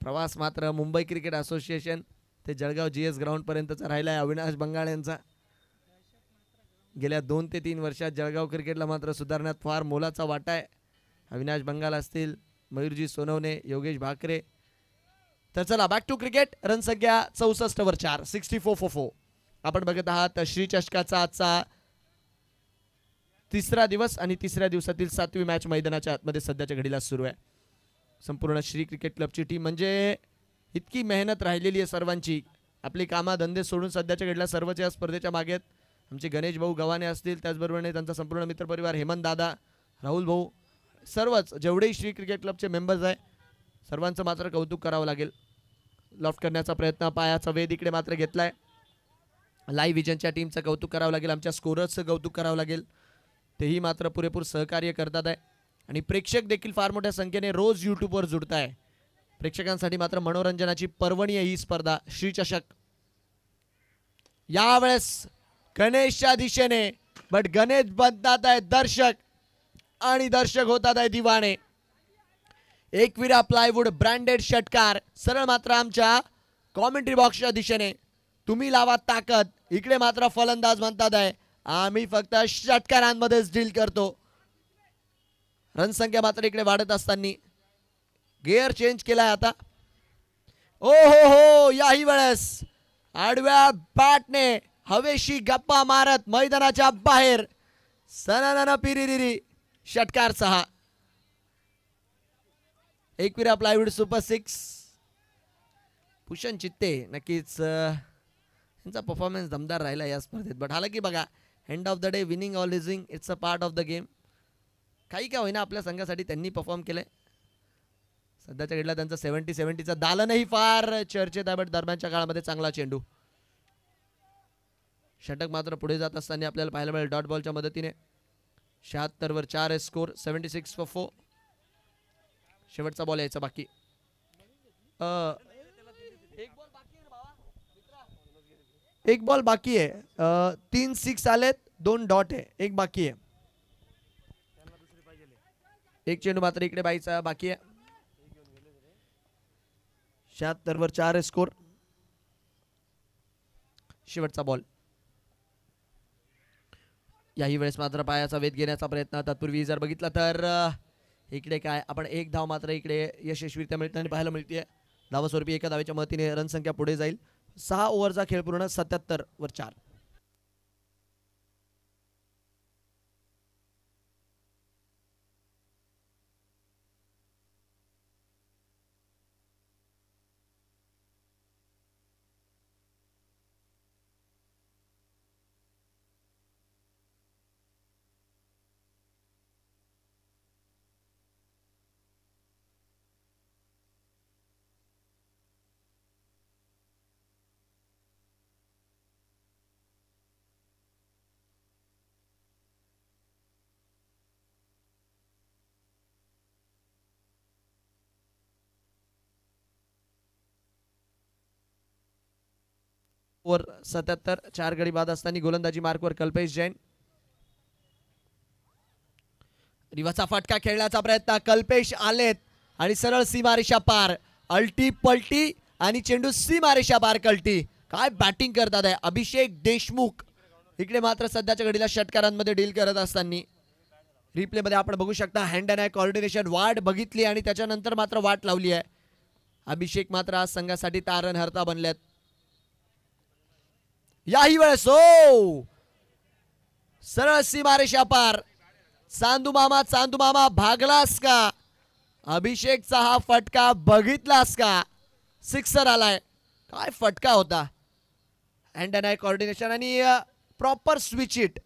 Speaker 1: प्रवास मात्र मुंबई क्रिकेट असोसिएशन ते जळगाव GS ग्राउंडपर्यंतचा राहिला आहे अविनाश बंगाळ यांचा. गेल्या 2 ते 3 वर्षात जळगाव क्रिकेटला मात्र सुधारण्यात फार मोलाचा वाटा आहे. अविनाश बंगाल असतील, मयूरजी सोनवणे, योगेश भाकरे. तर चला बॅक टू क्रिकेट. रनसंख्या 64 वर 4. 64 for 4. आपण बघत आहात श्री चषकाचा आजचा तिसरा दिवस आणि तिसऱ्या दिवसातील 7वी मॅच मैदानाच्या आतमध्ये सध्याच्या घडीला सुरू आहे. संपूर्ण श्री क्रिकेट क्लबची टीम म्हणजे इतकी मेहनत राहिलेली आहे सर्वांची. आपली कामाधंदे सोडून सध्याच्या घडीला सर्वच या स्पर्धेच्या मागे आहेत. आमचे गणेश भाऊ गव्हाणे असतील, त्याचबरोबर त्यांचा संपूर्ण मित्रपरिवार हेमंत दादा, राहुल भाऊ, सर्वच जेवढेही श्री क्रिकेट क्लबचे मेंबर्स आहे सर्वांचं मात्र कौतुक करावं लागेल. लॉफ्ट करण्याचा प्रयत्न, पायाचा वेध इकडे मात्र घेतलाय. लाईव्ह विजनच्या टीमचं कौतुक करावं लागेल, आमच्या स्कोरर्सचं कौतुक करावं लागेल. तेही मात्र पुरेपूर सहकार्य करतात आहे आणि प्रेक्षक देखील फार मोठ्या संख्येने रोज यूट्यूबवर जुडत आहे. प्रेक्षकांसाठी मात्र मनोरंजनाची पर्वणी आहे ही स्पर्धा श्री चषक. यावेळेस गणेशच्या दिशेने, बट गणेश बनतात आहे दर्शक आणि दर्शक होतात आहे दिवाणे. एकविरा प्लायवूड ब्रँडेड षटकार सरळ मात्र आमच्या कॉमेंट्री बॉक्सच्या दिशेने. तुम्ही लावा ताकद. इकडे मात्र फलंदाज म्हणतात आहे आम्ही फक्त षटकारांमध्येच डील करतो. रनसंख्या मात्र इकडे वाढत असताना गिअर चेंज केलाय आता. ओ हो हो, याही वेळेस आडव्या बॅटने हवेशी गप्पा मारत मैदानाच्या बाहेर सननन पिरिरिरी. षटकार 6. Ekvira plywood super 6. भूषण चित्ते नक्कीच यांचा परफॉर्मन्स दमदार राहिला या स्पर्धेत. बट हालाकी बघा, end of the day winning or losing it's a part of the game. काही का होईना आपल्या संघासाठी त्यांनी परफॉर्म केलंय. सध्याच्या घडीला त्यांचा 70-70चा दालनही फार चर्चेत आहे. बट दरम्यानच्या काळामध्ये चांगला चेंडू. षटक मात्र पुढे जात असताना आपल्याला पाहायला मिळेल डॉट बॉलच्या मदतीने. 76 वर 4 आहे स्कोर. 76 for 4. शेवटचा बॉल यायचा बाकी. एक बॉल बाकी आहे. 3 6 आलेत, 2 डॉट आहे, एक बाकी आहे. एक चेंडू मात्र इकडे बाईचा बाकी आहे. 76 वर 4 आहे स्कोर. शेवटचा बॉल. याही वेळेस मात्र पायाचा वेध घेण्याचा प्रयत्न. तत्पूर्वी जर बघितला तर इकडे काय आपण एक धाव मात्र इकडे यशस्वीरित्या मिळताना पाहायला मिळते. धावास्वरूपी एका धावेच्या मदतीने रनसंख्या पुढे जाईल. 6 ओव्हरचा खेळ पूर्ण. 77 वर 4. ओव्हर 77, 4 गडी बाद असताना गोलंदाजी मार्कवर कल्पेश जैन. रिवाचा फटका खेळण्याचा प्रयत्न, कल्पेश आलेत आणि सरळ सीमारेषा पार. अल्टी पलटी आणि चेंडू सीमारेषा पार कल्टी. काय बॅटिंग करतात आहे अभिषेक देशमुख. इकडे मात्र सध्याच्या घडीला षटकारांमध्ये डील करत असताना रिप्ले मध्ये आपण बघू शकता हँड अँड आय कॉर्डिनेशन. वाट बघितली आणि त्याच्यानंतर मात्र वाट लावली आहे. अभिषेक मात्र आज संघासाठी तारणहारता बनल्यात. याही वेळेस हो सरळ सीमारेषा पार. चांदू मामा भागलास का? अभिषेकचा हा फटका बघितलास का? सिक्सर आलाय. काय फटका होता. हँड अँड आय कॉर्डिनेशन आणि प्रॉपर स्विच इट.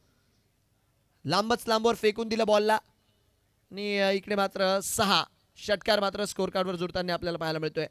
Speaker 1: लांबच लांबवर फेकून दिलं बॉलला आणि इकडे मात्र 6 षटकार मात्र स्कोर कार्डवर जुळताना आपल्याला पाहायला मिळतोय.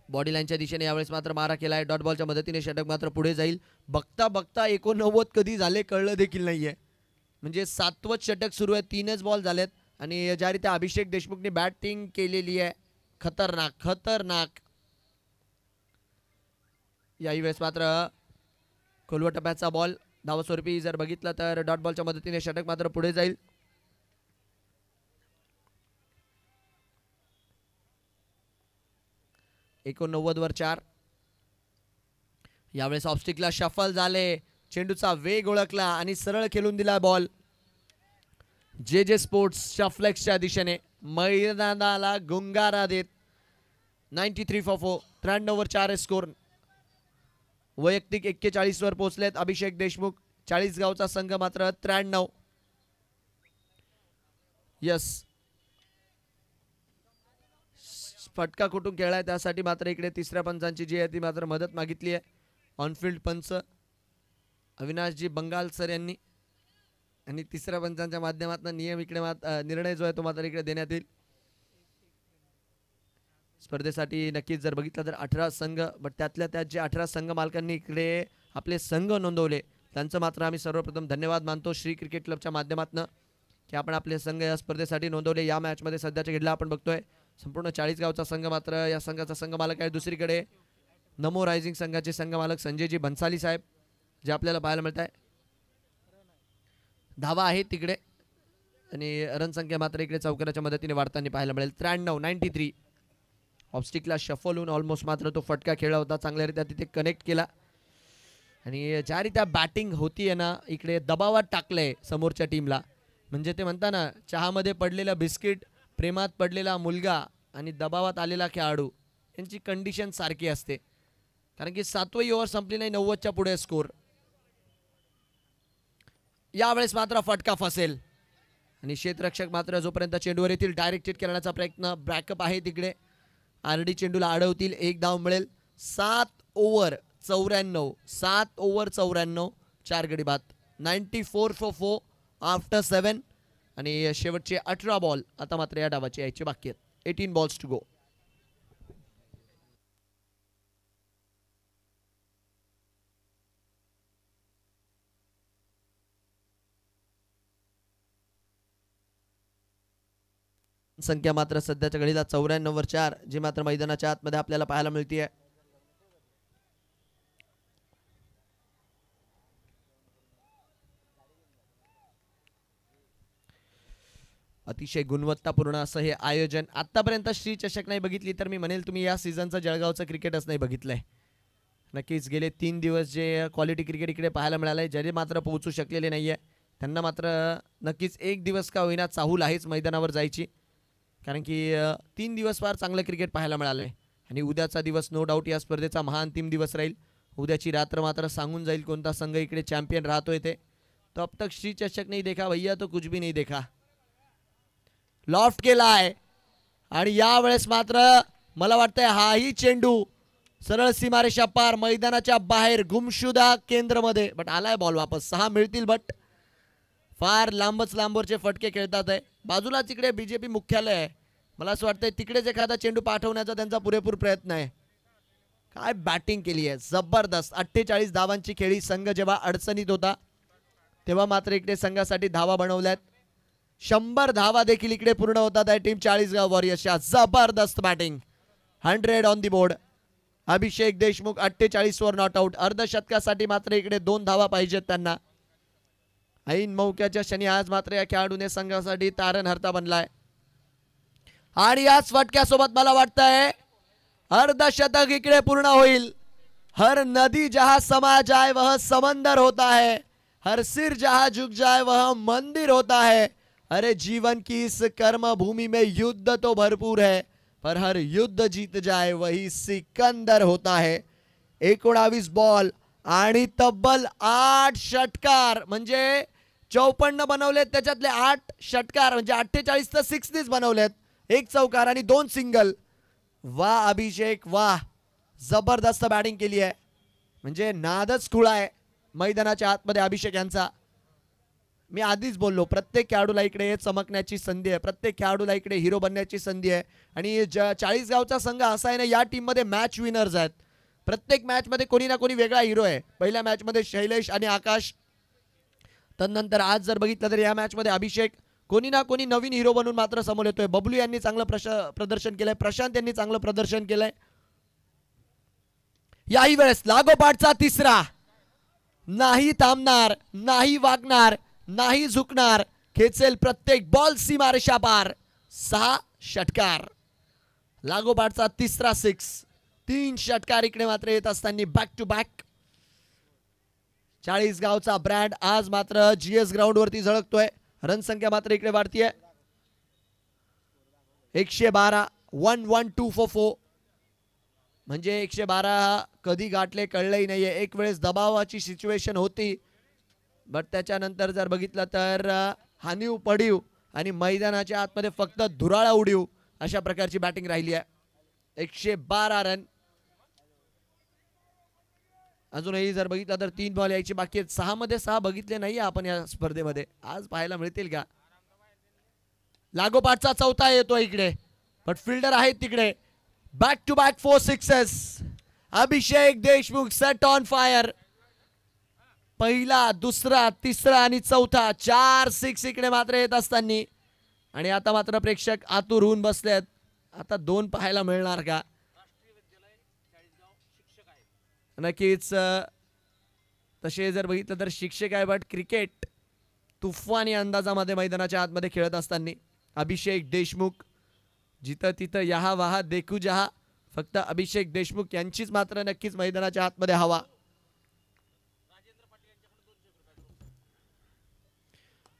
Speaker 1: बॉडी लाईनच्या दिशेने यावेळेस मात्र मारा केलाय. डॉट बॉलच्या मदतीने षटक मात्र पुढे जाईल. बघता बघता 89 कधी झाले कळलं देखील नाहीये. म्हणजे 7वं षटक सुरू आहे. 3च बॉल झालेत आणि ज्या रीत्या अभिषेक देशमुखने बॅटिंग केलेली आहे खतरनाक. याही वेळेस मात्र खोलवट टप्प्याचा बॉल धावस्वरूपी जर बघितलं तर डॉट बॉलच्या मदतीने षटक मात्र पुढे जाईल. वर 4. यावेळेस ऑब्स्टिकला शफल झाले. चेंडूचा वेग ओळखला आणि सरळ खेळून दिला बॉल जे स्पोर्ट्सच्या फ्लेक्सच्या दिशेने. मैदानाला गुंगारा देत 93 फॉर 4. 93 वर 4 स्कोर. वैयक्तिक 41 वर पोहोचलेत अभिषेक देशमुख. 40 गावचा संघ मात्र 93. यस फटका कुठून खेळाय त्यासाठी मात्र इकडे तिसऱ्या पंचांची जी आहे ती मात्र मदत मागितली आहे. ऑनफिल्ड पंच अविनाशजी बंगाल सर यांनी आणि तिसऱ्या पंचांच्या माध्यमातून नियम इकडे निर्णय जो आहे तो मात्र इकडे देण्यात येईल. स्पर्धेसाठी नक्कीच जर बघितलं तर 18 संघ, बट त्यातल्या त्यात जे 18 संघ मालकांनी इकडे आपले संघ नोंदवले त्यांचं मात्र आम्ही सर्वप्रथम धन्यवाद मानतो श्री क्रिकेट क्लबच्या माध्यमातून की आपण आपले संघ या स्पर्धेसाठी नोंदवले. या मॅचमध्ये सध्याच्या घडला आपण बघतोय संपूर्ण 40 गावचा संघ मात्र या संघाचा संघ मालक आहे. दुसरीकडे नमो रायझिंग संघाचे संघ मालक संजयजी भन्साली साहेब जे आपल्याला पाहायला मिळत आहे. धावा आहेत तिकडे आणि रन संख्या मात्र इकडे चौकाराच्या मदतीने वाढताना पाहायला मिळेल. 93. ऑब्स्टिकला शफल होऊन ऑलमोस्ट मात्र तो फटका खेळला होता. चांगल्यारीत्या तिथे कनेक्ट केला आणि ज्या रीत्या बॅटिंग होतीये ना इकडे दबावात टाकलंय समोरच्या टीमला. म्हणजे ते म्हणता ना चहामध्ये पडलेलं बिस्किट, प्रेमात पडलेला मुलगा आणि दबावात आलेला खेळाडू यांची कंडिशन सारखी असते. कारण की 7वी ओव्हर संपली नाही, 90च्या पुढे स्कोर. यावेळेस मात्र फटका फसेल आणि क्षेत्ररक्षक मात्र जोपर्यंत चेंडूवर येतील डायरेक्ट हिट करण्याचा प्रयत्न. ब्रॅकअप आहे तिकडे. आरडी चेंडूला अडवतील. 1 धाव मिळेल. 7 ओव्हर 94. 7 ओव्हर 94. 4 गडी बाद. 94 फॉर 4 आफ्टर 7 आणि शेवटचे 18 बॉल आता मात्र या डावाचे यायचे बाकी आहेत. 18 बॉल्स टू गो. संख्या मात्र सध्याच्या घडीला 94 वर 4 जी मात्र मैदानाच्या आतमध्ये आपल्याला पाहायला मिळते. अतिशय गुणवत्तापूर्ण असं हे आयोजन. आतापर्यंत श्री चषक नाही बघितली तर मी म्हणेल तुम्ही या सीझनचं जळगावचं क्रिकेटच नाही बघितलंय. नक्कीच गेले 3 दिवस जे क्वालिटी क्रिकेट इकडे पाहायला मिळालंय, ज्याने मात्र पोहोचू शकलेले नाहीये त्यांना मात्र नक्कीच एक दिवस का होईना चाहूल आहेच मैदानावर जायची. कारण की 3 दिवस फार चांगलं क्रिकेट पाहायला मिळालंय आणि उद्याचा दिवस नो डाऊट या स्पर्धेचा महाअंतिम दिवस राहील. उद्याची रात्र मात्र सांगून जाईल कोणता संघ इकडे चॅम्पियन राहतोय ते. तो अब तक श्री चषक नहीं देखा भैया तो कुछ भी नहीं देखा. लॉफ्ट केलाय आणि यावेळेस मात्र मला वाटतंय हाही चेंडू सरळ सीमारेषा पार मैदानाच्या बाहेर गुमशुदा केंद्रमध्ये. बट आलाय बॉल वापस. 6 मिळतील बट फार लांबच लांबवरचे फटके खेळतात आहे. बाजूलाच इकडे बीजेपी मुख्यालय आहे मला असं वाटतंय तिकडेच एखादा चेंडू पाठवण्याचा त्यांचा पुरेपूर प्रयत्न आहे. काय बॅटिंग केली आहे जबरदस्त. 48 धावांची खेळी. संघ जेव्हा अडचणीत होता तेव्हा मात्र इकडे संघासाठी धावा बनवल्यात. 100 धावा देखील इकडे पूर्ण होतात आहे टीम चाळीसगाव वॉरियर्सच्या. जबरदस्त batting. 100 on the board. Abhishek Deshmukh 48 were not out. अर्धशतकासाठी मात्र इकडे 2 धावा पाहिजेत त्यांना. ऐन मौक्याच्या क्षणी आज मात्र या खेळाडूने संघासाठी तारणहर्ता बनलाय. आणि याच फटक्यासोबत मला वाटतंय अर्धशतक इकडे पूर्ण होईल. हर नदी जहां समा जाए वह समंदर होता है, हर सिर जहां झुक जाए वह मंदिर होता है. अरे जीवन की इस कर्म भूमि में युद्ध तो भरपूर है, पर हर युद्ध जीत जाए वही सिकंदर होता है. 19 बॉल आणि तब्बल 8 षटकार. म्हणजे 54 बनवलेत त्याच्यातले 8 षटकार. म्हणजे 48 तर सिक्सनीच बनवलेत. 1 चौकार आणि 2 सिंगल. वाह अभिषेक वाह. जबरदस्त बॅटिंग केली आहे. म्हणजे नादच खुळा आहे मैदानाच्या आतमध्ये अभिषेक यांचा. मी आधीच बोललो प्रत्येक खेळाडूला इकडे चमकण्याची संधी आहे. प्रत्येक खेळाडूला इकडे हिरो बनण्याची संधी आहे. आणि चाळीसगावचा संघ असा आहे ना, या टीममध्ये मॅच विनर्स आहेत. प्रत्येक मॅचमध्ये कोणी ना कोणी वेगळा हिरो आहे. पहिल्या मॅचमध्ये शैलेश आणि आकाश. तदनंतर आज जर बघितलं तर या मॅचमध्ये अभिषेक. कोणी ना कोणी नवीन हिरो बनून मात्र समोर येतोय. बबलू यांनी चांगलं प्रदर्शन केलंय. प्रशांत यांनी चांगलं प्रदर्शन केलंय. याही वेळेस लागोपाठचा तिसरा. नाही थांबणार, नाही वागणार, नाही झुकणार. खेचेल प्रत्येक बॉल सीमारेषा पार. 6 षटकार. लागोपाठचा तिसरा 6. 3 षटकार इकडे मात्र येत असताना बॅक टू बॅक. चाळीसगावचा ब्रँड आज मात्र जीएस ग्राउंड वरती झळकतोय. रनसंख्या मात्र इकडे वाढतीये. 112. 1-1-2-4-4. म्हणजे 112 कधी गाठले कळलंही नाहीये. एक वेळेस दबावाची सिच्युएशन होती, बट त्याच्यानंतर जर बघितलं तर हानीव पडीव आणि मैदानाच्या आतमध्ये फक्त धुराळा उडीव अशा प्रकारची बॅटिंग राहिली आहे. 112 रन. अजूनही जर बघितलं तर 3 बॉल यायची बाकी आहेत. 6 मध्ये 6 बघितले नाही आपण या स्पर्धेमध्ये. आज पाहायला मिळतील का? लागोपाठचा चौथा येतो इकडे, बट फिल्डर आहेत तिकडे. Back to back 4 sixes. Abhishek Deshmukh set on fire. पहिला, दुसरा, तिसरा आणि चौथा 4 6 इकडे मात्र येत असताना. आणि आता मात्र प्रेक्षक आतुर होऊन बसलेत. आता 2 पाहायला मिळणार का? नक्कीच तसे जर बघितलं तर शिक्षक आहे, बट क्रिकेट तुफानी अंदाजामध्ये मैदानाच्या आतमध्ये खेळत असताना अभिषेक देशमुख. जिथं तिथं यहा वहा देखू जहा. फक्त अभिषेक देशमुख यांचीच मात्र नक्कीच मैदानाच्या आतमध्ये हवा.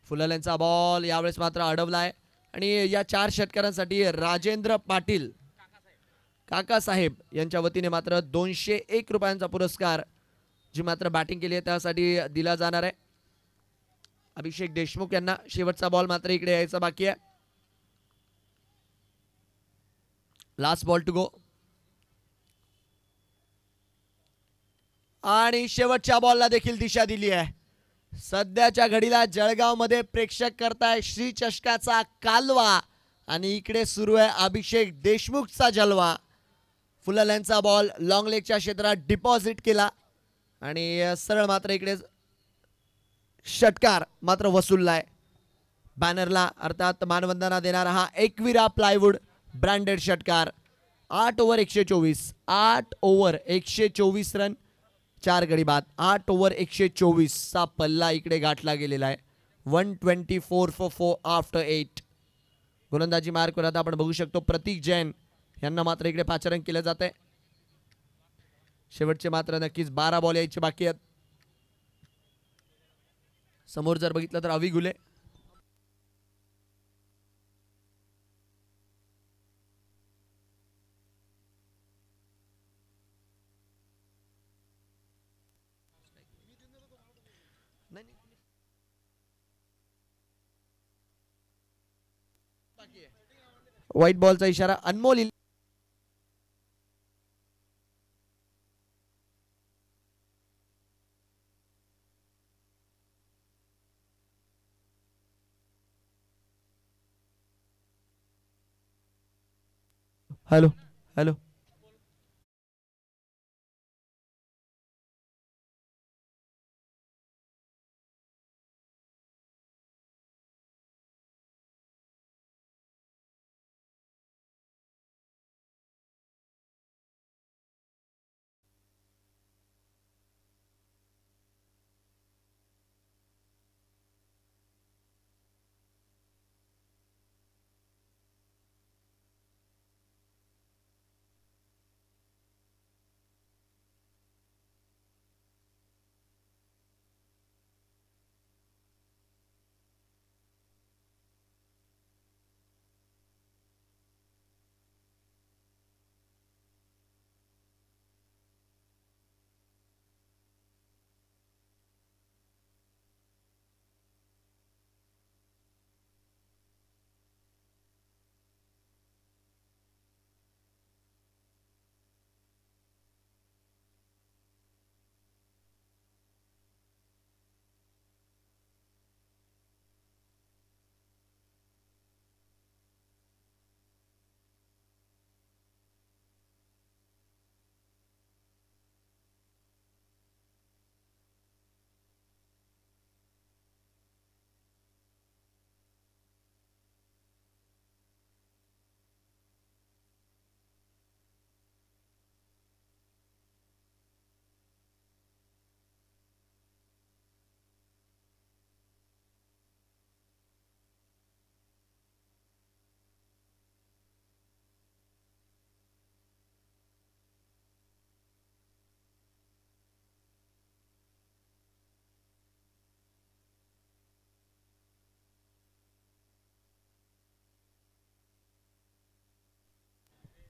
Speaker 1: फुलाल्यांचा बॉल यावेळेस मात्र अडवलाय. आणि या 4 षटकारांसाठी राजेंद्र पाटील काकासाहेब यांच्या वतीने मात्र 201 रुपयांचा पुरस्कार जी मात्र बॅटिंग केली आहे त्यासाठी दिला जाणार आहे. अभिषेक देशमुख यांना शेवटचा बॉल मात्र इकडे यायचा बाकी आहे. Last ball to go. आणि शेवटच्या बॉलला देखील दिशा दिली आहे. सध्याच्या घडीला जळगाव मध्ये प्रेक्षक करताय श्री चषकाचा कालवा आणि इकडे सुरू आहे अभिषेक देशमुखचा जलवा. फुलाल्यांचा बॉल लॉंग लेगच्या क्षेत्रात डिपॉझिट केला आणि सरळ मात्र इकडे षटकार मात्र वसूललाय. बॅनरला अर्थात मानवंदना देणारा हा एकविरा प्लायवूड ब्रँडेड षटकार. 8 ओव्हर 124. 8 ओव्हर 124 रन 4 गडी बाद. 8 ओव्हर 124 चा पल्ला इकडे गाठला गेलेला आहे. 124 for 4 आफ्टर 8. गोलंदाजी मार्कवर आता आपण बघू शकतो प्रतीक जैन यांना मात्र इकडे पाचारण केलं जात आहे. शेवटचे मात्र नक्कीच 12 बॉल यायचे बाकी आहेत. समोर जर बघितलं तर अवी गुले. व्हाईट बॉलचा इशारा. अनमोल हॅलो हॅलो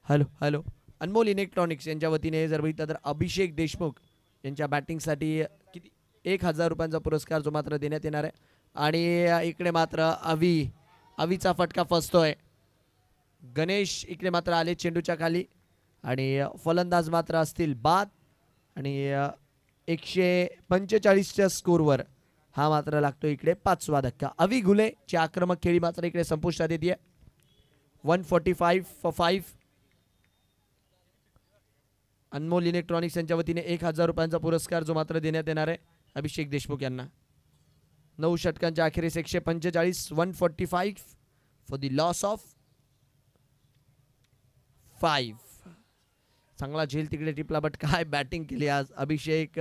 Speaker 1: हॅलो हॅलो अनमोल इलेक्ट्रॉनिक्स यांच्या वतीने जर बघितलं तर अभिषेक देशमुख यांच्या बॅटिंगसाठी किती 1,000 रुपयांचा पुरस्कार जो मात्र देण्यात येणार आहे. आणि इकडे मात्र अवीचा फटका फसतोय. गणेश इकडे मात्र आले चेंडूच्या खाली आणि फलंदाज मात्र असतील बाद आणि 145च्या स्कोरवर हा मात्र लागतो इकडे 5वा धक्का. अवी घुलेची आक्रमक खेळी मात्र इकडे संपुष्टात येते. 145 फॉर 5. अनमोल इलेक्ट्रॉनिक्स यांच्या वतीने 1,000 रुपयांचा पुरस्कार जो मात्र देण्यात येणार आहे अभिषेक देशमुख यांना. 9 षटकांच्या अखेरीस 145 145 फॉर द लॉस ऑफ 5. चांगला झेल तिकडे टिपला बट काय बॅटिंग केली आज अभिषेक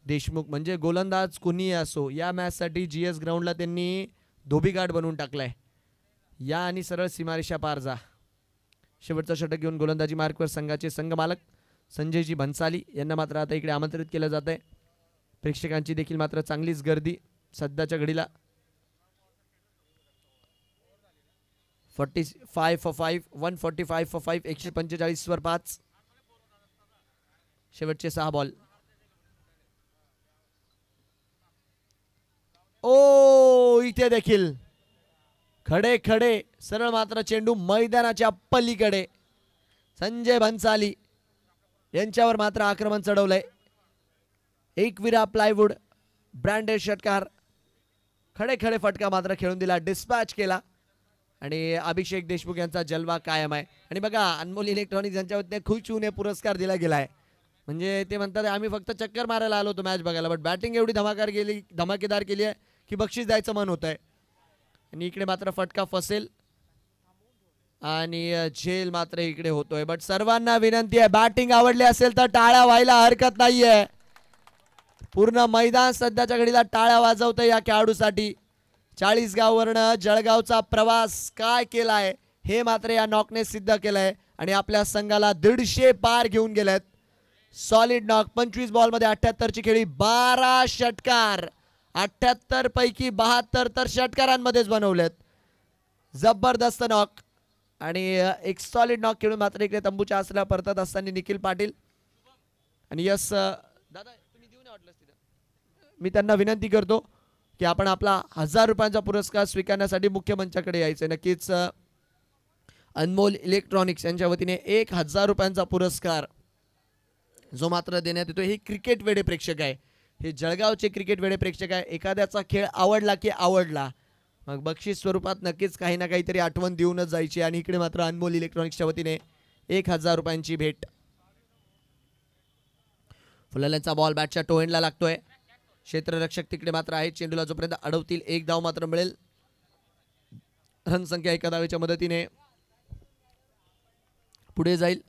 Speaker 1: देशमुख. म्हणजे गोलंदाज कोणीही असो या मॅचसाठी GS ग्राउंडला त्यांनी धोबीघाट बनवून टाकलाय. या आणि सरळ सीमारेषा पार जा. शेवटचा षटक घेऊन गोलंदाजी मार्कवर संघाचे संघमालक संजयजी भन्साली यांना मात्र आता इकडे आमंत्रित केलं जात आहे. प्रेक्षकांची देखील मात्र चांगलीच गर्दी सध्याच्या घडीला. 45 फॉर 5 145 फॉर 5 145 वर 5. शेवटचे 6 बॉल. ओ इथे देखील खडे खडे सरळ मात्र चेंडू मैदानाच्या पलीकडे. संजय भन्साली यांच्यावर मात्र आक्रमण चढवलंय. एकविरा प्लायवूड ब्रँडेड षटकार खडे खडे फटका मात्र खेळून दिला. डिस्पॅच केला आणि अभिषेक देशमुख यांचा जलवा कायम आहे. आणि बघा अनमोल इलेक्ट्रॉनिक्स यांच्या वतीने खुश होऊन पुरस्कार दिला गेलाय. म्हणजे ते म्हणतात आम्ही फक्त चक्कर मारायला आलो होतो मॅच बघायला बट बॅटिंग एवढी धमाकेदार केली आहे की बक्षीस द्यायचं मन होत आहे. आणि इकडे मात्र फटका फसेल आणि झेल मात्र इकडे होतोय. बट सर्वांना विनंती आहे बॅटिंग आवडली असेल तर टाळ्या व्हायला हरकत नाहीये. पूर्ण मैदान सध्याच्या घडीला टाळ्या वाजवतंय या खेळाडूसाठी. 40 वरनं जळगावचा प्रवास काय केलाय हे मात्र या नॉकने सिद्ध केलंय आणि आपल्या संघाला 150 पार घेऊन गेलेत. Solid knock. 25 बॉलमध्ये 78 ची खेळी 12 षटकार. 78 पैकी 72 तर षटकारांमध्येच बनवलेत. जबरदस्त नॉक आणि एक सॉलिड नॉक खेळून मात्र इकडे तंबूच्या आसला परतत असताना निखिल पाटील आणि यस दादा तुम्ही देऊ नये वाटलं तिथं. मी त्यांना विनंती करतो की आपण आपला 1,000 रुपयांचा पुरस्कार स्वीकारण्यासाठी मुख्य मंचाकडे यायचं. नक्कीच अनमोल इलेक्ट्रॉनिक्स यांच्या वतीने 1,000 रुपयांचा पुरस्कार जो मात्र देण्यात येतो. हे क्रिकेट वेडे प्रेक्षक आहे. हे जळगावचे क्रिकेट वेडे प्रेक्षक आहे. एखाद्याचा खेळ आवडला की आवडला मग बक्षीस स्वरूपात नक्कीच काही ना काहीतरी आठवण देऊनच जायची. आणि इकडे मात्र अनमोल इलेक्ट्रॉनिक्सच्या वतीने 1000 रुपयांची भेट. फुलाल्यांचा बॉल बॅटच्या टोएंडला लागतोय. क्षेत्ररक्षक तिकडे मात्र आहे. चेंडूला जोपर्यंत अडवतील 1 धाव मात्र मिळेल. रनसंख्या एका धावेच्या मदतीने पुढे जाईल.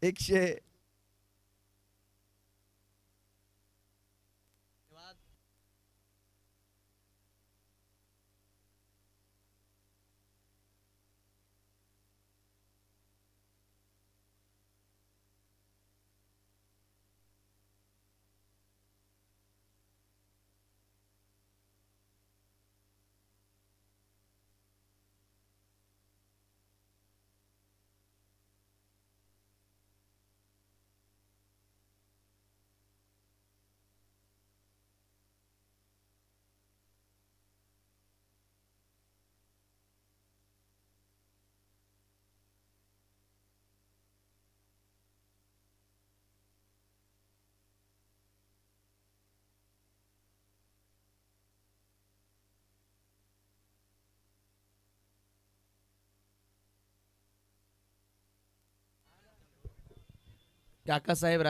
Speaker 1: 100 काकासाहेब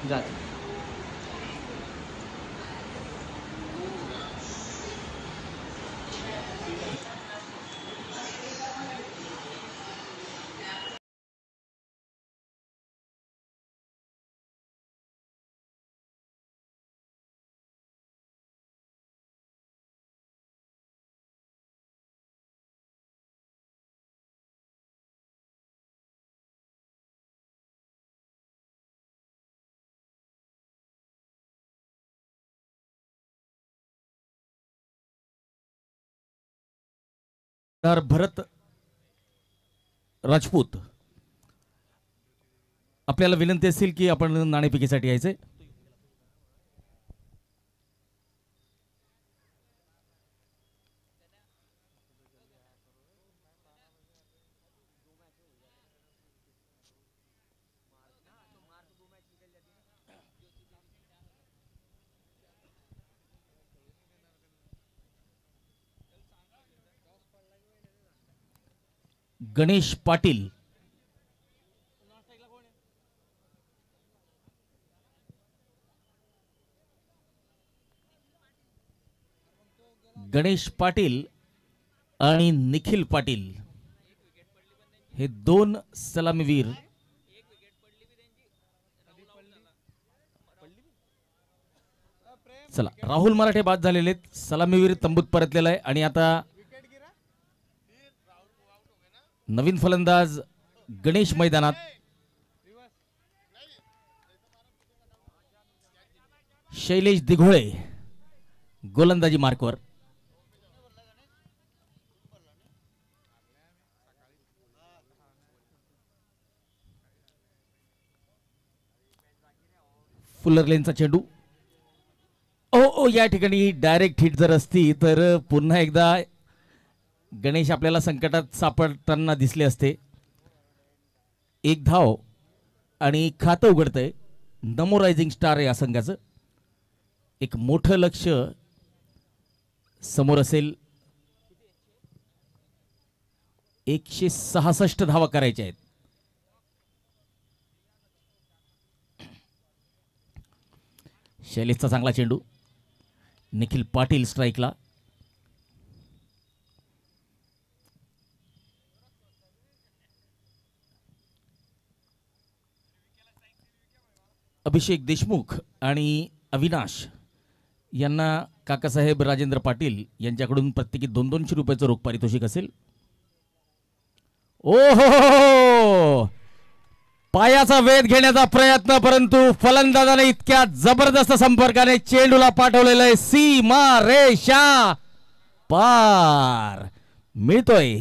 Speaker 2: जाते.
Speaker 3: तर भरत राजपूत आपल्याला विनंती असेल की आपण नाणेफेकीसाठी यायचे. गणेश पाटील, गणेश पाटील आणि निखिल पाटील हे दोन सलामीवीर चला. राहुल मराठे बाद झालेले आहेत. सलामीवीर तंबूत परतलेला आहे आणि आता नवीन फलंदाज गणेश मैदानात. शैलेश दिघोळे गोलंदाजी मार्कवर. फुलर लेनचा चेंडू. ओ या ठिकाणी डायरेक्ट हिट जर असती तर पुन्हा एकदा गणेश आपल्याला संकटात सापडताना दिसले असते. एक धाव आणि खातं उघडतंय नमो रायझिंग स्टार या संघाचं. एक मोठं लक्ष समोर असेल. 166 धावा करायच्या आहेत. शैलेशचा चांगला चेंडू. निखिल पाटील स्ट्राईकला. अभिषेक देशमुख आणि अविनाश यांना काकासाहेब राजेंद्र पाटील यांच्याकडून प्रत्येकी 200 रुपयाचं रोख पारितोषिक असेल. ओहो, पायाचा वेध घेण्याचा प्रयत्न परंतु फलंदाजाने इतक्या जबरदस्त संपर्काने चेंडूला पाठवलेलं आहे. सीमा रेषा पार. मिळतोय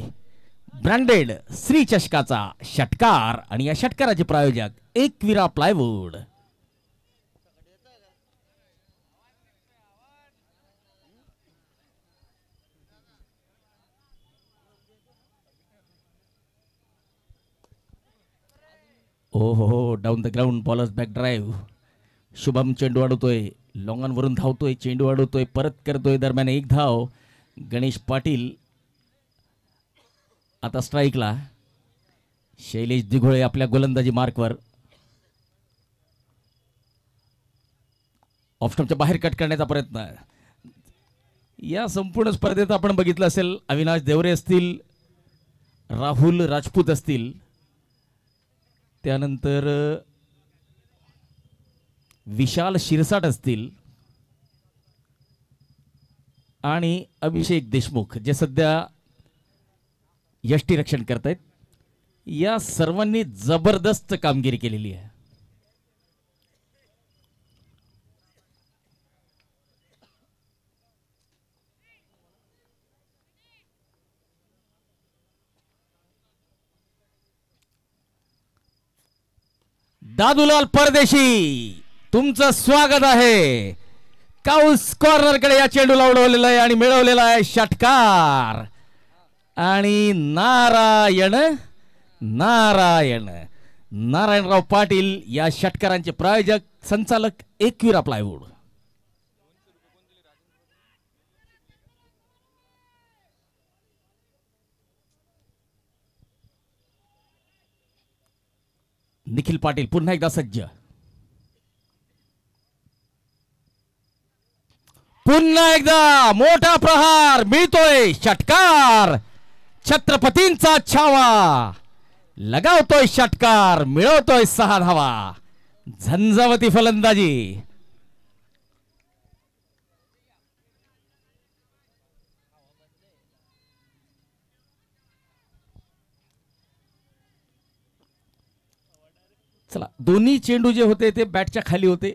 Speaker 3: ब्रँडेड श्री चषकाचा षटकार आणि या षटकाराचे प्रायोजक एकविरा प्लायवूड. ओहो, down the ground bowlers back drive. Shubham चेंडू अडवतोय. लॉंगॉनवरून धावतोय. चेंडू अडवतोय. परत करतोय. दरम्यान एक धाव. गणेश पाटील आता स्ट्राईकला. शैलेश दिघोळे आपल्या गोलंदाजी मार्कवर. ऑफस्टंपच्या बाहेर कट करण्याचा प्रयत्न. या संपूर्ण स्पर्धेत आपण बघितलं असेल अविनाश देवरे असतील, राहुल राजपूत असतील, त्यानंतर विशाल शिरसाट असतील आणि अभिषेक देशमुख जे सध्या यष्टीरक्षण करतायत. या सर्वांनी जबरदस्त कामगिरी केलेली आहे. दादूलाल परदेशी तुमचं स्वागत आहे. काउस कॉर्नर कडे या चेंडूला उडवलेला आहे आणि मिळवलेला आहे षटकार. आणि नारायण नारायण नारायणराव पाटील या षटकारांचे प्रायोजक संचालक एकविरा प्लायवूड. निखिल पाटील पुन्हा एकदा सज्ज. पुन्हा एकदा मोठा प्रहार मिळतोय, षटकार छत्रपतींचा छावा लगावतोय, षटकार मिळवतोय 6 धावा. झंझावती फलंदाजी. चला, दोन्ही चेंडू जे होते ते बॅटच्या खाली होते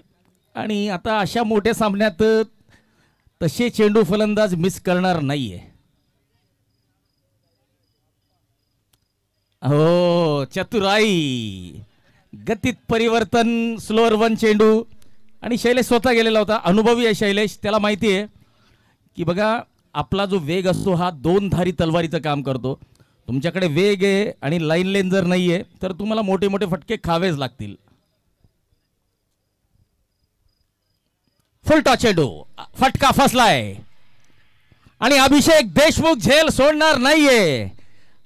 Speaker 3: आणि आता अशा मोठ्या सामन्यात तसे चेंडू फलंदाज मिस करणार नाहीये. हो, चतुराई, गतीत परिवर्तन, स्लोअर 1 चेंडू. आणि शैलेश स्वतः गेलेला होता, अनुभवी आहे शैलेश, त्याला माहिती आहे की बघा आपला जो वेग असतो हा 2 धारी तलवारीचं काम करतो. तुमच्याकडे वेग आहे आणि लाईन लेन जर नाहीये तर तुम्हाला मोठे मोठे फटके खावेच लागतील. फुलटा चेंडू, फटका फसलाय आणि अभिषेक देशमुख झेल सोडणार नाहीये.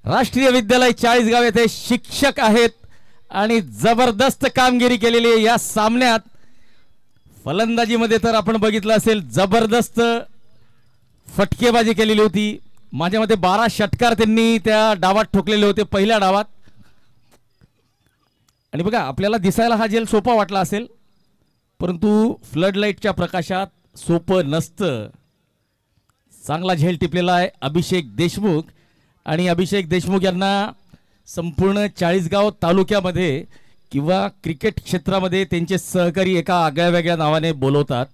Speaker 3: राष्ट्रीय विद्यालय चाळीसगाव येथे शिक्षक आहेत आणि जबरदस्त कामगिरी केलेली आहे या सामन्यात. फलंदाजीमध्ये तर आपण बघितलं असेल, जबरदस्त फटकेबाजी केलेली होती. माझ्या मते 12 षटकार त्यांनी त्या डावात ठोकलेले होते, पहिल्या डावात. आणि बघा आपल्याला दिसायला हा झेल सोपा वाटला असेल, परंतु फ्लड लाईटच्या प्रकाशात सोपं नसतं. चांगला झेल टिपलेला आहे अभिषेक देशमुख. आणि अभिषेक देशमुख यांना संपूर्ण चाळीसगाव तालुक्यामध्ये किंवा क्रिकेट क्षेत्रामध्ये त्यांचे सहकारी एका आगळ्या वेगळ्या नावाने बोलवतात.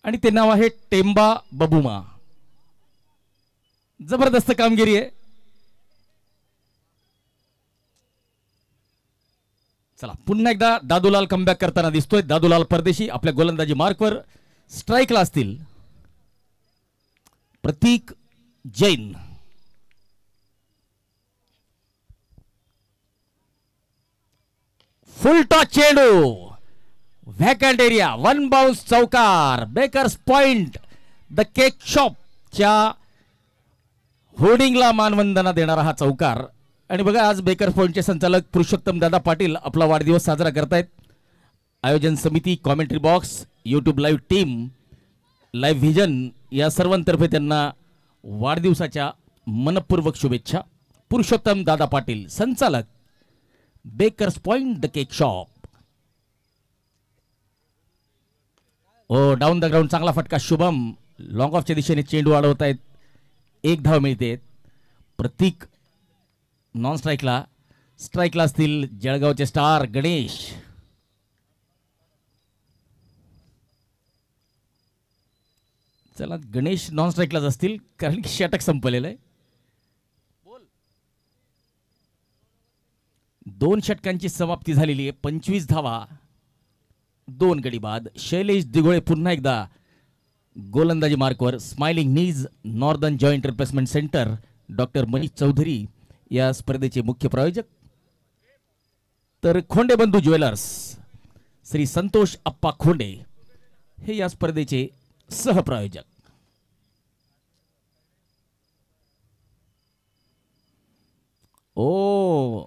Speaker 3: आणि ते नाव आहे टेंबा बबुमा. जबरदस्त कामगिरी आहे. चला, पुन्हा एकदा दादूलाल कमबॅक करताना दिसतोय. दादूलाल परदेशी आपल्या गोलंदाजी मार्कवर स्ट्राईकला असतील. प्रतीक जैन, फुल टॉस चेंडू, व्हॅकंट एरिया, 1 बाउन्स चौकार. बेकर्स पॉइंट द केक शॉपच्या होर्डिंगला मानवंदना देणारा हा चौकार. आणि बघा आज बेकर्स पॉइंटचे संचालक पुरुषोत्तम दादा पाटील आपला वाढदिवस साजरा करतायत. आयोजन समिती, commentary box, YouTube live team, live vision या सर्वांतर्फे त्यांना वाढदिवसाच्या मनपूर्वक शुभेच्छा. पुरुषोत्तम दादा पाटील, संचालक, Bakers point the cake shop. Oh, down the ground, चांगला फटका. शुभम लॉंग ऑफच्या दिशेने चेंडू अडवत आहेत. 1 धाव मिळते. प्रतीक नॉन स्ट्राईकला. स्ट्राईकला असतील जळगावचे स्टार गणेश. चला, गणेश नॉन स्ट्राईकलाच असतील कारण की षटक संपलेलं आहे. 2 षटकांची समाप्ती झालेली आहे. 25 धावा, 2 गडी बाद. शैलेश दिघोळे पुन्हा एकदा गोलंदाजी मार्कवर. Smiling knees northern joint replacement centre, doctor Manish Chaudhari या स्पर्धेचे मुख्य प्रायोजक. तर खोंडे बंधू ज्वेलर्स, श्री संतोष अप्पा खोंडे हे या स्पर्धेचे सहप्रायोजक. ओ,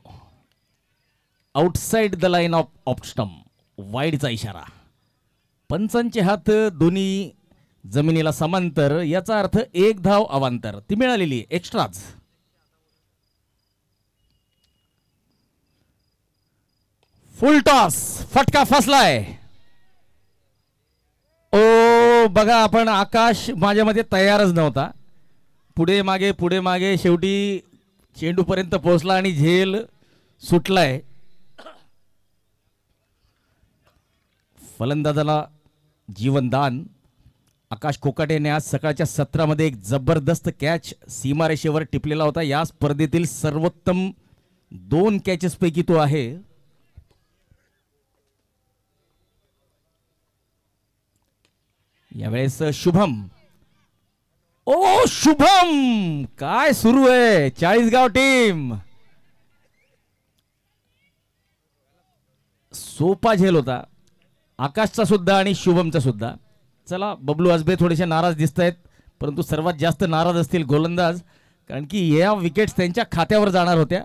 Speaker 3: outside the line of off stump, वाईडचा इशारा. पंचांचे हात दोन्ही जमिनीला समांतर, याचा अर्थ 1 धाव अवांतर ती मिळालेली एक्स्ट्राच. फुल टॉस, फटका फसलाय. ओ बघा, आपण आकाश माझ्या मध्ये तयारच नव्हता. पुढे मागे शेवटी चेंडू पर्यंत पोहोचला आणि झेल सुटलाय. फलंदाजाला जीवनदान. आकाश कोकाटेने आज सकाळच्या सत्रामध्ये एक जबरदस्त कॅच सीमारेषेवर टिपलेला होता. या स्पर्धेतील सर्वोत्तम 2 कॅचेस पैकी तो आहे. यावेळेस शुभम. ओ शुभम, काय सुरू आहे चाळीसगाव टीम. सोपा झेल होता आकाशचा सुद्धा आणि शुभमचा सुद्धा. चला, बबलू आजबे थोडेसे नाराज दिसत आहेत, परंतु सर्वात जास्त नाराज असतील गोलंदाज, कारण की या विकेट्स त्यांच्या खात्यावर जाणार होत्या.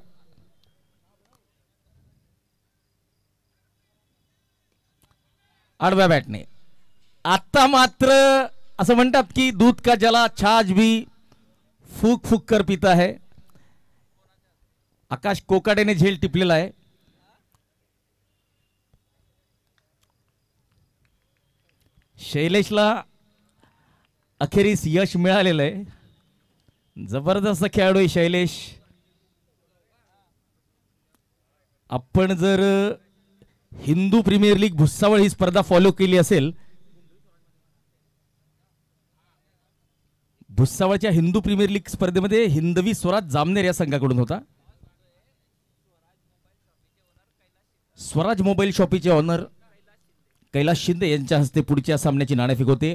Speaker 3: आडव्या बॅटने. आता मात्र असं म्हणतात की दूध का जला छाछ भी फूक फूक कर पिता है. आकाश कोकाटेने झेल टिपलेला आहे. शैलेशला अखेरीस यश मिळालेलं आहे. जबरदस्त खेळाडू आहे शैलेश. आपण जर हिंदू प्रीमियर लीग भुसावळ ही स्पर्धा फॉलो केली असेल, भुसावळच्या हिंदू प्रीमियर लीग स्पर्धेमध्ये हिंदवी स्वराज जामनेर या संघाकडून होता. स्वराज मोबाईल शॉपीचे ऑनर कैलास शिंदे यांच्या हस्ते पुढच्या सामन्याची नाणेफेक होते.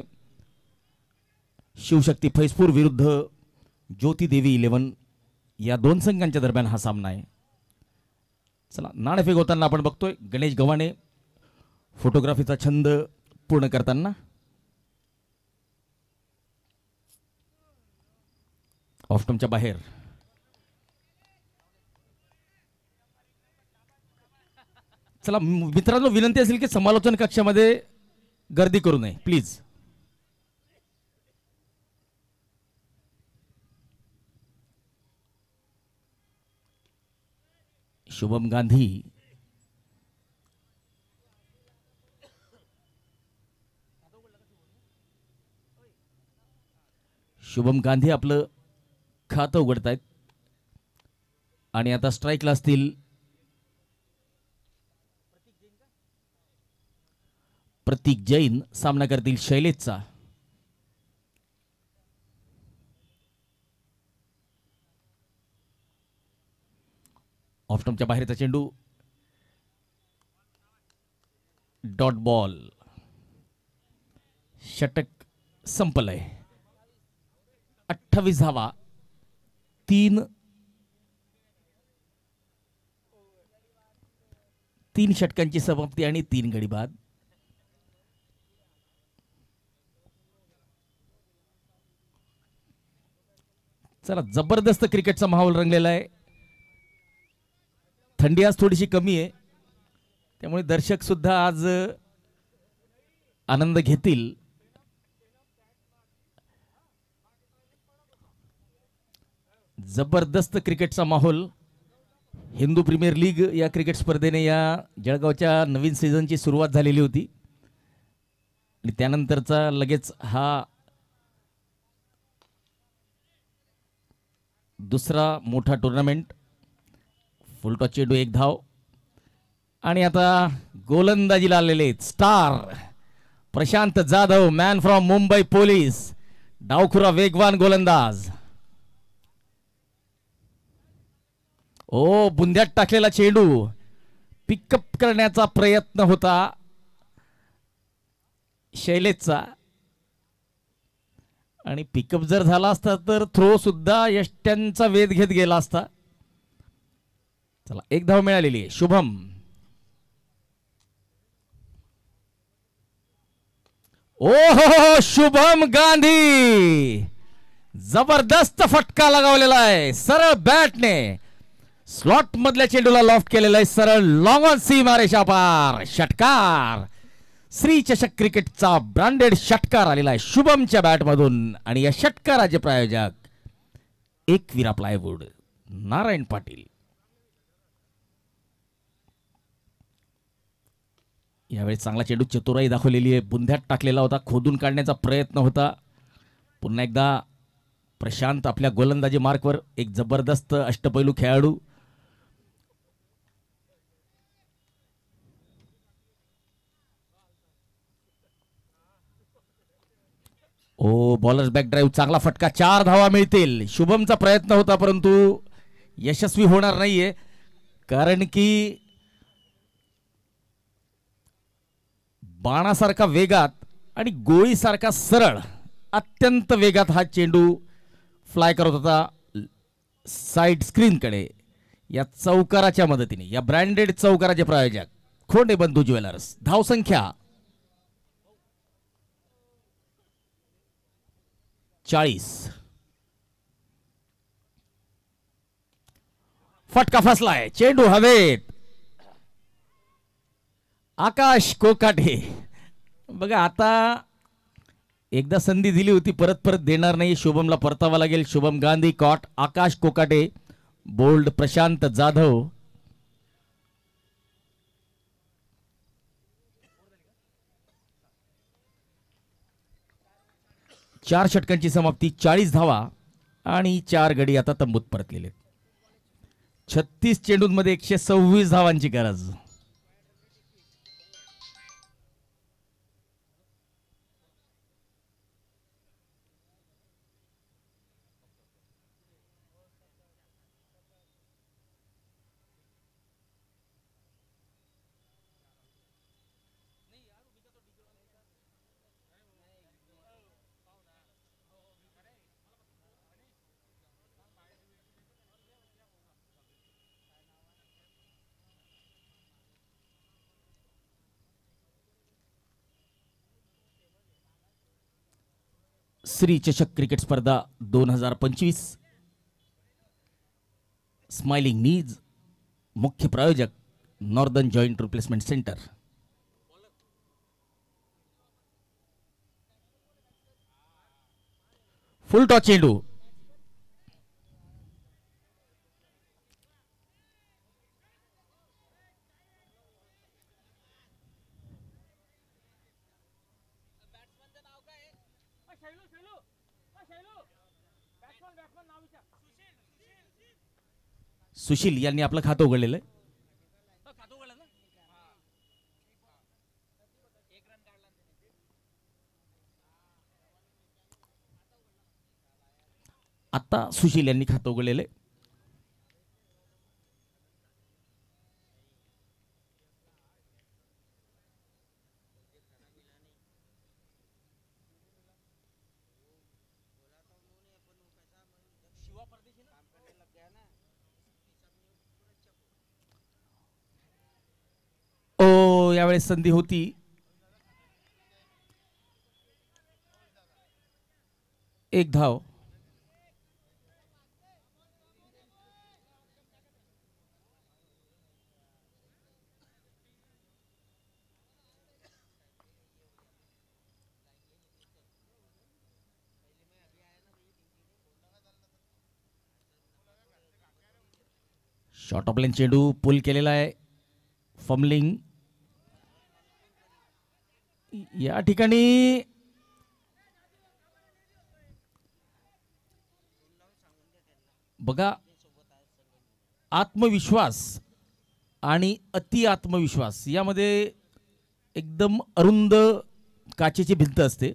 Speaker 3: शिवशक्ती फैजपूर विरुद्ध ज्योती देवी 11 या दोन संघांच्या दरम्यान हा सामना आहे. चला, नाणेफेक होताना आपण बघतोय गणेश गव्हाणे फोटोग्राफीचा छंद पूर्ण करताना. ऑफटमच्या बाहेर चला मित्रांनो, विनंती असेल की समालोचन कक्षामध्ये गर्दी करू नये प्लीज. शुभम गांधी आपलं खातं उघडतायत आणि आता स्ट्राईकला असतील प्रतीक जैन. सामना करतील शैलेशचा. ऑफटमच्या बाहेरचा चेंडू डॉट बॉल. षटक संपलंय. 28 धावा, 3 षटकांची समाप्ती आणि 3 गडी बाद. चला, जबरदस्त क्रिकेटचा माहोल रंगलेला आहे. थंडी आज थोडीशी कमी आहे, त्यामुळे दर्शक सुद्धा आज आनंद घेतील. जबरदस्त क्रिकेटचा माहोल. हिंदू प्रीमियर लीग या क्रिकेट स्पर्धेने या जळगावच्या नवीन सीझनची सुरुवात झालेली होती आणि त्यानंतरचा लगेच हा दुसरा मोठा टुर्नामेंट. फुलटॉस चेंडू 1 धाव आणि आता गोलंदाजीला आलेले star Prashant Jadhav, man from Mumbai police. डावखुरा वेगवान गोलंदाज. बुंद्यात टाकलेला चेंडू पिकअप करण्याचा प्रयत्न होता शैलेशचा आणि पिकअप जर झाला असता तर थ्रो सुद्धा यष्ट्यांचा वेध घेत गेला असता. चला, 1 धाव मिळालेली आहे. शुभम शुभम गांधी जबरदस्त फटका लगावलेला आहे. सरळ बॅटने स्लॉट मधल्या चेंडूला लॉफ्ट केलेला आहे. सरळ लॉंग ऑन सीमा रेषा पार. षटकार. श्री चषक क्रिकेटचा ब्रँडेड षटकार आलेला आहे शुभमच्या बॅटमधून आणि या षटकाराचे प्रायोजक एकविरा प्लायवूड, नारायण पाटील. यावेळी चांगला चेंडू चतुराई दाखवलेली आहे. बुंध्यात टाकलेला होता, खोदून काढण्याचा प्रयत्न होता. पुन्हा एकदा प्रशांत आपल्या गोलंदाजी मार्कवर. एक जबरदस्त अष्टपैलू खेळाडू. Bowlers back drive. चांगला फटका. 4 धावा मिळतील. शुभमचा प्रयत्न होता परंतु यशस्वी होणार नाहीये, कारण की बाणासारखा वेगात आणि गोळीसारखा सरळ अत्यंत वेगात हा चेंडू फ्लाय करत होता साइड स्क्रीनकडे. या चौकाराच्या मदतीने, या ब्रँडेड चौकाराचे प्रायोजक खोंडे बंधू ज्वेलर्स. धावसंख्या 40. फटका फसलाय. चेंडू हवेत. आकाश कोकाटे बघा आता एकदा संधी दिली होती, परत परत देणार नाही. शुभमला परतावा लागेल. शुभम गांधी कॉट, आकाश कोकाटे बोल्ड, प्रशांत जाधव. चार षटकांची समाप्ती, 40 धावा आणि 4 गडी आता तंबूत परतलेले. 36 चेंडूंमध्ये 126 धावांची गरज. श्री चषक क्रिकेट स्पर्धा 2025, स्माइलिंग नीज, मुख्य प्रायोजक नॉर्दर्न जॉइंट रिप्लेसमेंट सेंटर. फुल टॉस चेंडू. सुशील यांनी आपलं खातं उघडलेलं आहे. आता सुशील यांनी खातं उघडलेलं आहे. ओ यावेळेस संधी होती. एक धाव. शॉर्ट ऑफ लाईन चेंडू पुल केलेला आहे. फमलिंग या ठिकाणी बघा, आत्मविश्वास आणि अति आत्मविश्वास यामध्ये एकदम अरुंद काचेची भिंत असते.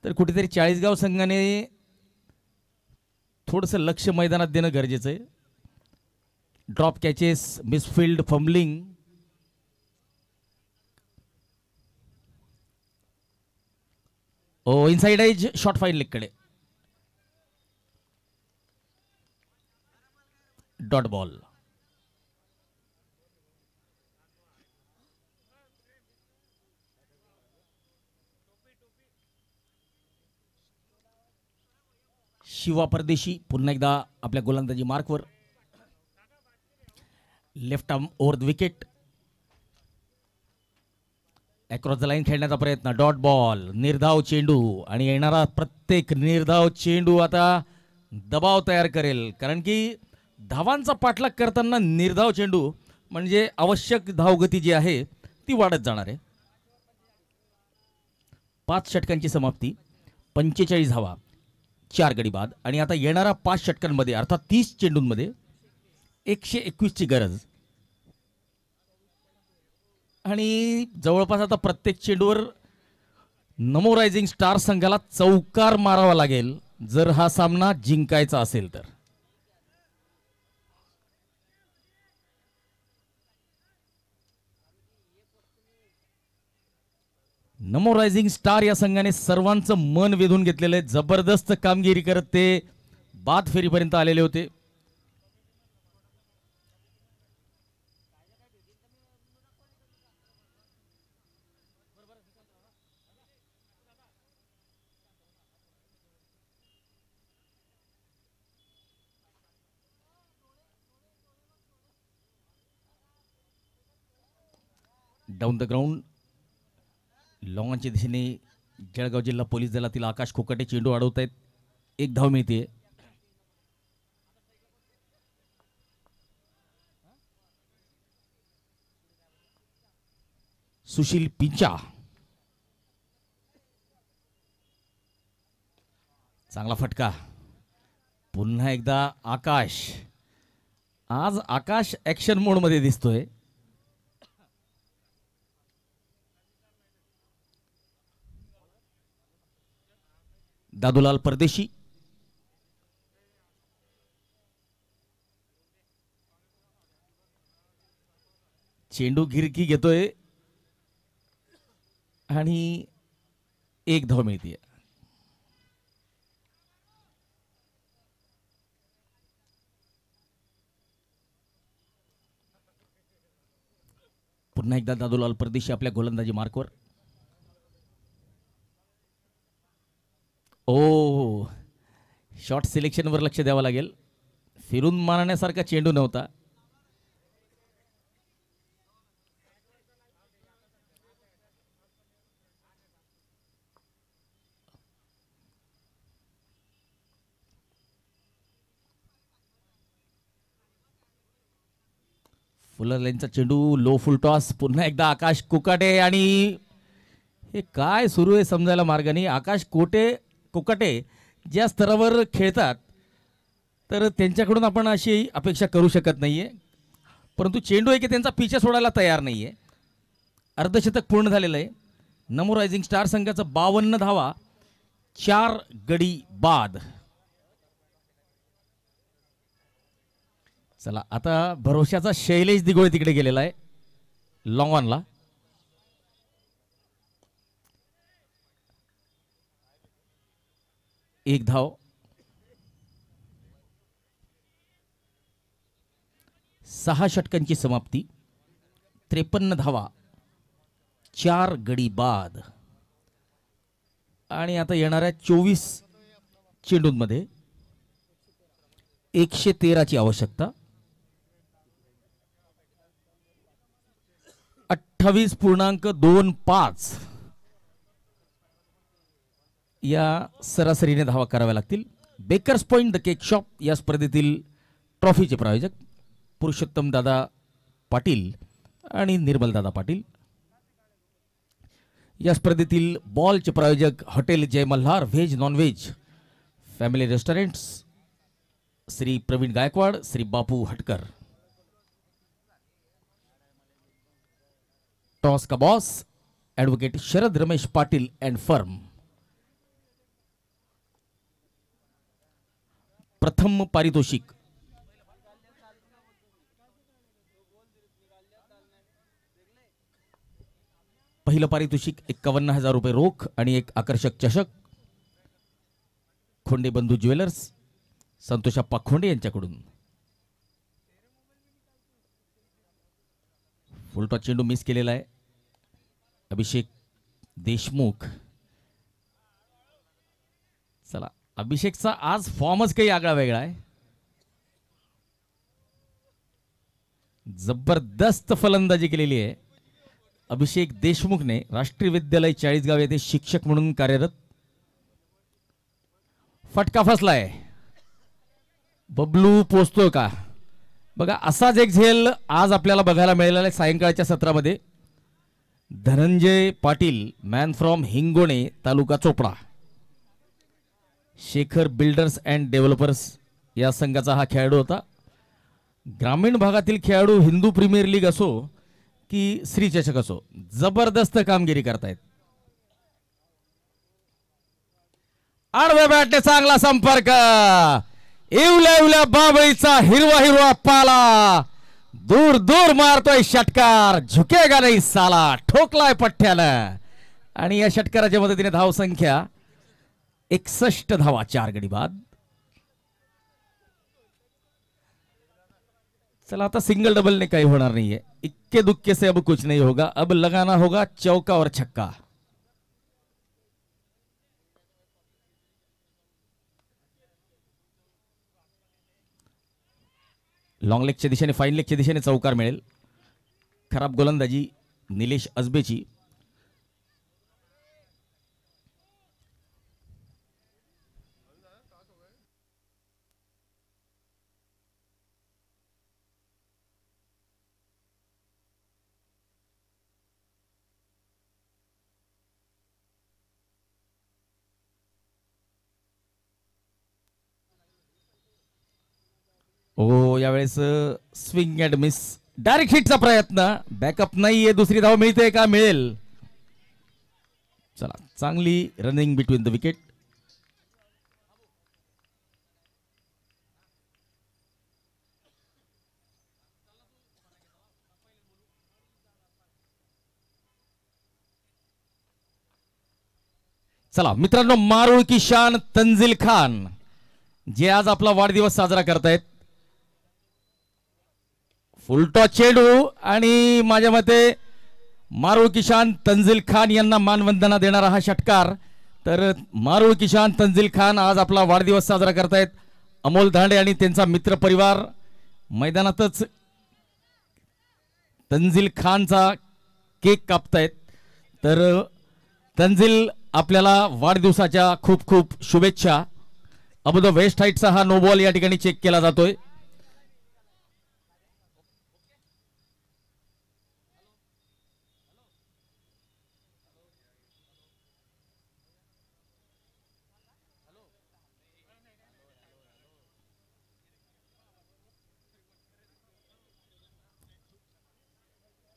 Speaker 3: तर कुठेतरी चाळीसगाव संघाने थोडंसं लक्ष मैदानात देणं गरजेचं आहे. Drop catches, misfield, fumbling. ओ इनसाइड एज, शॉट फाईन लेगकडे. Dot ball. शिवा परदेशी पुन्हा एकदा आपल्या गोलंदाजी मार्कवर. Left arm over the wicket. Across the line खेळण्याचा प्रयत्न. Dot ball. निर्धाव चेंडू आणि येणारा प्रत्येक निर्धाव चेंडू आता दबाव तयार करेल, कारण की धावांचा पाठलाग करताना निर्धाव चेंडू म्हणजे आवश्यक धावगती जी आहे ती वाढत जाणार आहे. 5 षटकांची समाप्ती, 45 धावा, 4 गडी बाद आणि आता येणारा 5 षटकांमध्ये अर्थात 30 चेंडूंमध्ये 121 ची गरज. आणि जवळपास आता प्रत्येक चेंडूवर नमो रायझिंग स्टार संघाला चौकार मारावा लागेल जर हा सामना जिंकायचा असेल तर. नमो रायझिंग स्टार या संघाने सर्वांचं मन वेधून घेतलेलं आहे. जबरदस्त कामगिरी करत ते बाद फेरीपर्यंत आलेले होते. डाऊन द ग्राउंड लॉंगॉनच्या दिशेने जळगाव जिल्हा पोलीस दलातील आकाश खोकटे चेंडू अडवत आहेत. एक धाव मिळते. सुशील पिंचा चांगला फटका. पुन्हा एकदा आकाश. आज आकाश ऍक्शन मोड मध्ये दिसतोय. दादूलाल परदेशी. चेंडू गिरकी घेतोय आणि एक धाव मिळते. पुन्हा एकदा दादूलाल परदेशी आपल्या गोलंदाजी मार्कवर. ओ शॉट सिलेक्शनवर लक्ष द्यावं लागेल. फिरून मारण्यासारखा चेंडू नव्हता. फुलर लाईनचा चेंडू लो फुल टॉस. पुन्हा एकदा आकाश कोकाटे. आणि हे काय सुरू आहे समजायला मार्ग नाही. आकाश कोकाटे ज्या स्तरावर खेळतात तर त्यांच्याकडून आपण अशी अपेक्षा करू शकत नाहीये. परंतु चेंडू आहे की त्यांचा पिछा सोडायला तयार नाहीये. अर्धशतक पूर्ण झालेलं आहे. नमो रायझिंग स्टार संघाचा 52 धावा 4 गडी बाद. चला आता भरोशाचा शैलेश दिगोळे तिकडे गेलेला आहे लॉंग ऑनला. एक धाव. 6 षटकांची समाप्ती. 53 धावा 4 गडी बाद. आणि आता येणाऱ्या 24 चेंडूंमध्ये 113ची आवश्यकता. 28.25 या सरासरीने धावा कराव्या लागतील. Bakers point the cake shop या स्पर्धेतील ट्रॉफीचे प्रायोजक पुरुषोत्तम दादा पाटील आणि निर्मल दादा पाटील. या स्पर्धेतील बॉलचे प्रायोजक hotel Jay Malhar veg non veg family restaurants Shri Pravin Gaikwad Shri Bapu Hatkar. Toss का boss advocate Sharad Ramesh Patil and firm. प्रथम पारितोषिक पहिलं पारितोषिक 51,000 रुपये रोख आणि एक आकर्षक चषक खोंडे बंधू ज्वेलर्स संतोषप्पा खोंडे यांच्याकडून. फुलटॉस चेंडू मिस केलेला आहे. अभिषेक देशमुख. चला अभिषेकचा आज फॉर्मच काही आगळा वेगळा आहे. जबरदस्त फलंदाजी केलेली आहे अभिषेक देशमुखने. राष्ट्रीय विद्यालय चाळीसगाव येथे शिक्षक म्हणून कार्यरत. फटका फसलाय. बबलू पोचतोय का बघा. असाच एक झेल आज आपल्याला बघायला मिळालेला आहे सायंकाळच्या सत्रामध्ये. Dhananjay Patil man from Hingone taluka Chopda. Shekhar builders and developers या संघाचा हा खेळाडू होता. ग्रामीण भागातील खेळाडू हिंदू प्रीमियर लीग असो की श्री चषक असो जबरदस्त कामगिरी करतायत. आडव्या बॅटने चांगला संपर्क. इवल्या इवल्या बाबळीचा हिरवा हिरवा पाला. दूर दूर मारतोय षटकार. झुकेगा नाही साला. ठोकलाय पठ्ठ्यानं. आणि या षटकाराच्या मदतीने धाव संख्या 61 धावा 4 गडी बाद. चला आता सिंगल डबल ने काही होणार नाहीये. इक्के दुक्के से अब कुछ नहीं होगा. अब लगाना होगा चौका और छक्का. लॉंग लेगच्या दिशेने फाईन लेगच्या दिशेने चौकार मिळेल. खराब गोलंदाजी निलेश अजबेची. ओ यावेळेस स्विंग अँड मिस, डायरेक्ट हिटचा प्रयत्न, बॅकअप नाहीये, दुसरी धाव मिळते का, मिळेल. चला, चांगली रनिंग बिटवीन द विकेट. चला मित्रांनो, मारूळ की शान तंजील खान जे आज आपला वाढदिवस साजरा करतायत. फुलटॉस चेंडू आणि माझ्या मते मारूळ की शान तंजील खान यांना मानवंदना देणारा हा षटकार. तर मारूळ की शान तंजील खान आज आपला वाढदिवस साजरा करतायत. अमोल धांडे आणि त्यांचा मित्र परिवार मैदानातच तंजील खानचा केक कापतायत. तर तंजील, आपल्याला वाढदिवसाच्या खूप खूप शुभेच्छा. अबुद वेस्ट हाईटचा हा नो बॉल या ठिकाणी चेक केला जातोय.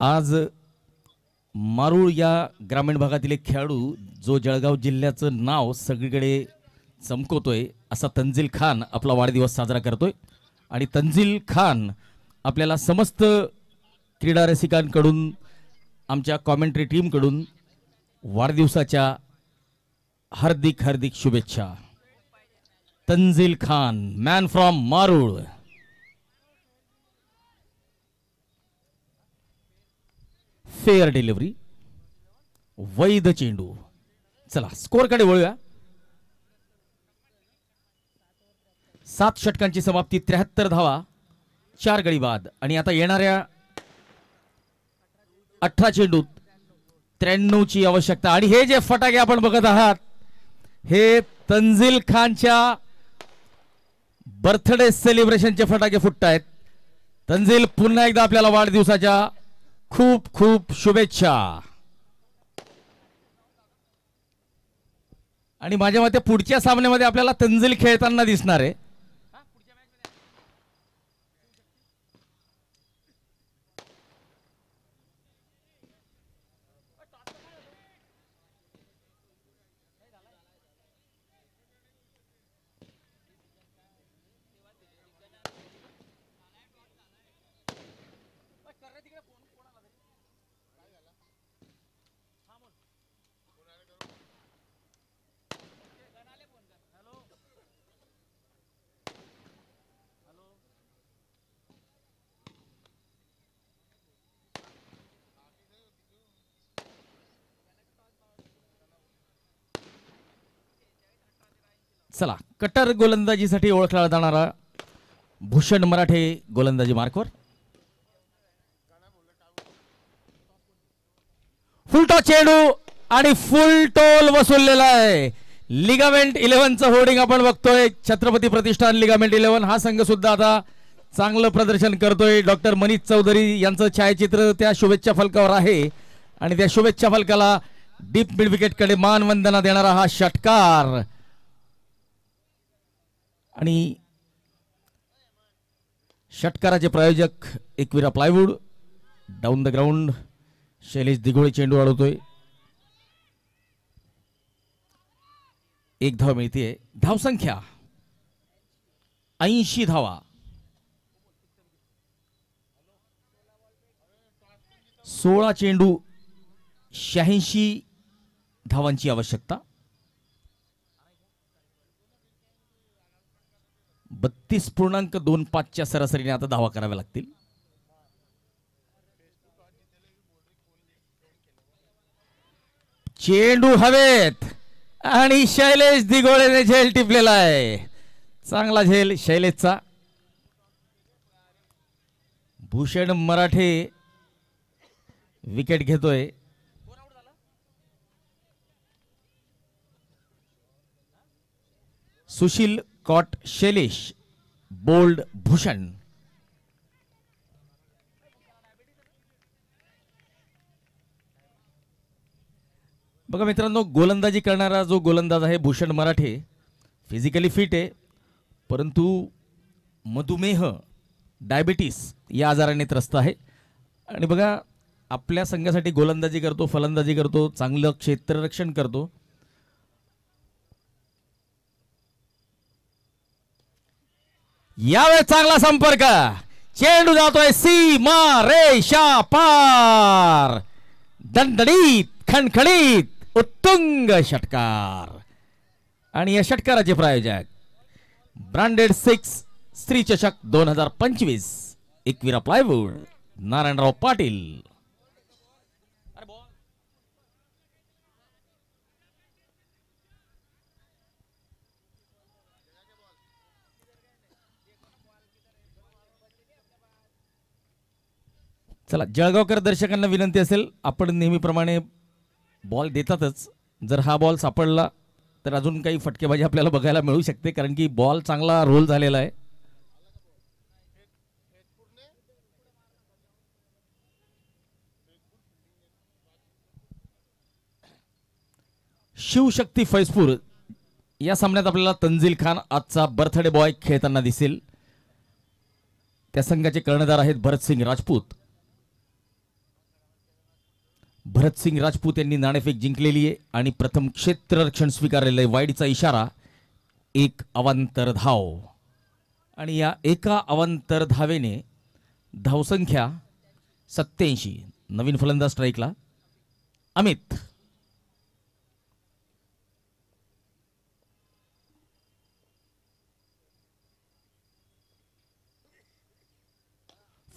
Speaker 3: आज मारूळ या ग्रामीण भागातील एक खेळाडू जो जळगाव जिल्ह्याचं नाव सगळीकडे चमकवतोय असा तंजील खान आपला वाढदिवस साजरा करतोय. आणि तंजील खान आपल्याला समस्त क्रीडा रसिकांकडून, आमच्या कॉमेंट्री टीमकडून वाढदिवसाच्या हार्दिक हार्दिक शुभेच्छा. Tanzil Khan, man from Marul. Fair delivery, वैध चेंडू. चला स्कोअरकडे वळूया. 7 षटकांची समाप्ती, 73 धावा, 4 गडी बाद. आणि आता येणाऱ्या 18 चेंडूत 93 ची आवश्यकता. आणि हे जे फटाके आपण बघत आहात हे तंजील खानच्या बर्थडे सेलिब्रेशनचे फटाके फुटतायत. तंजील, पुन्हा एकदा आपल्याला वाढदिवसाच्या खूप खूप शुभेच्छा. आणि माझ्या मते पुढच्या सामन्यामध्ये आपल्याला तंजील खेळताना दिसणार आहे. चला, कटर गोलंदाजीसाठी ओळखला जाणारा भूषण मराठे गोलंदाजी मार्कवर. फुलटॉस चेंडू आणि फुल टोल वसूललेला आहे. लिगामेंट 11चं होर्डिंग आपण बघतोय. छत्रपती प्रतिष्ठान लिगामेंट 11 हा संघ सुद्धा आता चांगलं प्रदर्शन करतोय. डॉक्टर मनीष चौधरी यांचं छायाचित्र त्या शुभेच्छा फलकावर आहे. आणि त्या शुभेच्छा फलकाला डीप मिड विकेटकडे मानवंदना देणारा हा षटकार. आणि षटकाराचे प्रायोजक Ekvira plywood. Down the ground Shailesh Dighole चेंडू अडवतोय. 1 धाव मिळते. धावसंख्या 80 धावा. 16 चेंडू 86 धावांची आवश्यकता. 32.25च्या सरासरीने आता धावा कराव्या लागतील. चेंडू हवेत आणि शैलेश दिघोळेने झेल टिपलेला आहे. चांगला झेल शैलेशचा. भूषण मराठे विकेट घेतोय. Sushil caught Shailesh, bowled Bhushan. बघा मित्रांनो, गोलंदाजी करणारा जो गोलंदाज आहे भूषण मराठे फिजिकली फिट आहे, परंतु मधुमेह डायबिटीस या आजाराने त्रस्त आहे. आणि बघा आपल्या संघासाठी गोलंदाजी करतो, फलंदाजी करतो, चांगलं क्षेत्ररक्षण करतो. यावेळेस चांगला संपर्क, चेंडू जातोय सीमा रेषा पार, दणदणीत खणखणीत उत्तुंग षटकार. आणि या षटकाराचे प्रायोजक ब्रँडेड 6 स्त्री चषक 2025 एकविरा प्लायवूड, नारायणराव पाटील. चला जळगावकर दर्शकांना विनंती असेल, आपण नेहमीप्रमाणे बॉल देतातच. जर हा बॉल सापडला तर अजून काही फटकेबाजी आपल्याला बघायला मिळू शकते, कारण की बॉल चांगला रोल झालेला आहे. शिवशक्ती फैजपूर या सामन्यात आपल्याला तंजील खान आजचा बर्थडे बॉय खेळताना दिसेल. त्या संघाचे कर्णधार आहेत भरतसिंग राजपूत. भरतसिंग राजपूत यांनी नाणेफेक जिंकलेली आहे आणि प्रथम क्षेत्ररक्षण स्वीकारलेलं आहे. वाईडचा इशारा, एक अवांतर धाव. आणि या एका अवांतर धावेने धावसंख्या 87. नवीन फलंदाज स्ट्राईकला अमित.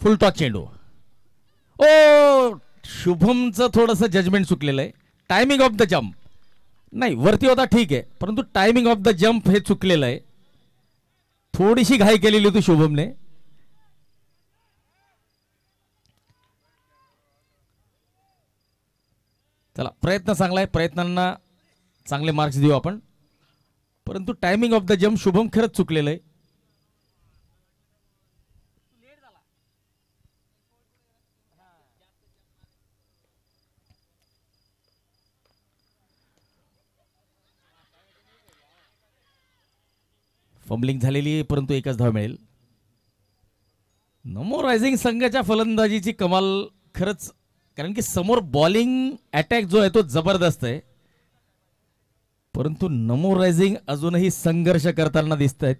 Speaker 3: फुल टॉस चेंडू. ओ शुभमचं थोडंसं जजमेंट चुकलेलं आहे. टायमिंग ऑफ द जम्प नाही, वरती होता ठीक आहे, परंतु टायमिंग ऑफ द जम्प हे चुकलेलं आहे. थोडीशी घाई केलेली होती शुभमने. चला प्रयत्न चांगला आहे, प्रयत्नांना चांगले मार्क्स देऊ आपण, परंतु timing of the jump Shubham खरंच चुकलेलं आहे. फंबलिंग झालेली आहे, परंतु एकच धाव मिळेल. नमो रायझिंग संघाच्या फलंदाजीची कमाल खरंच, कारण की समोर बॉलिंग अटॅक जो आहे तो जबरदस्त आहे, परंतु नमो रायझिंग अजूनही संघर्ष करताना दिसत आहेत,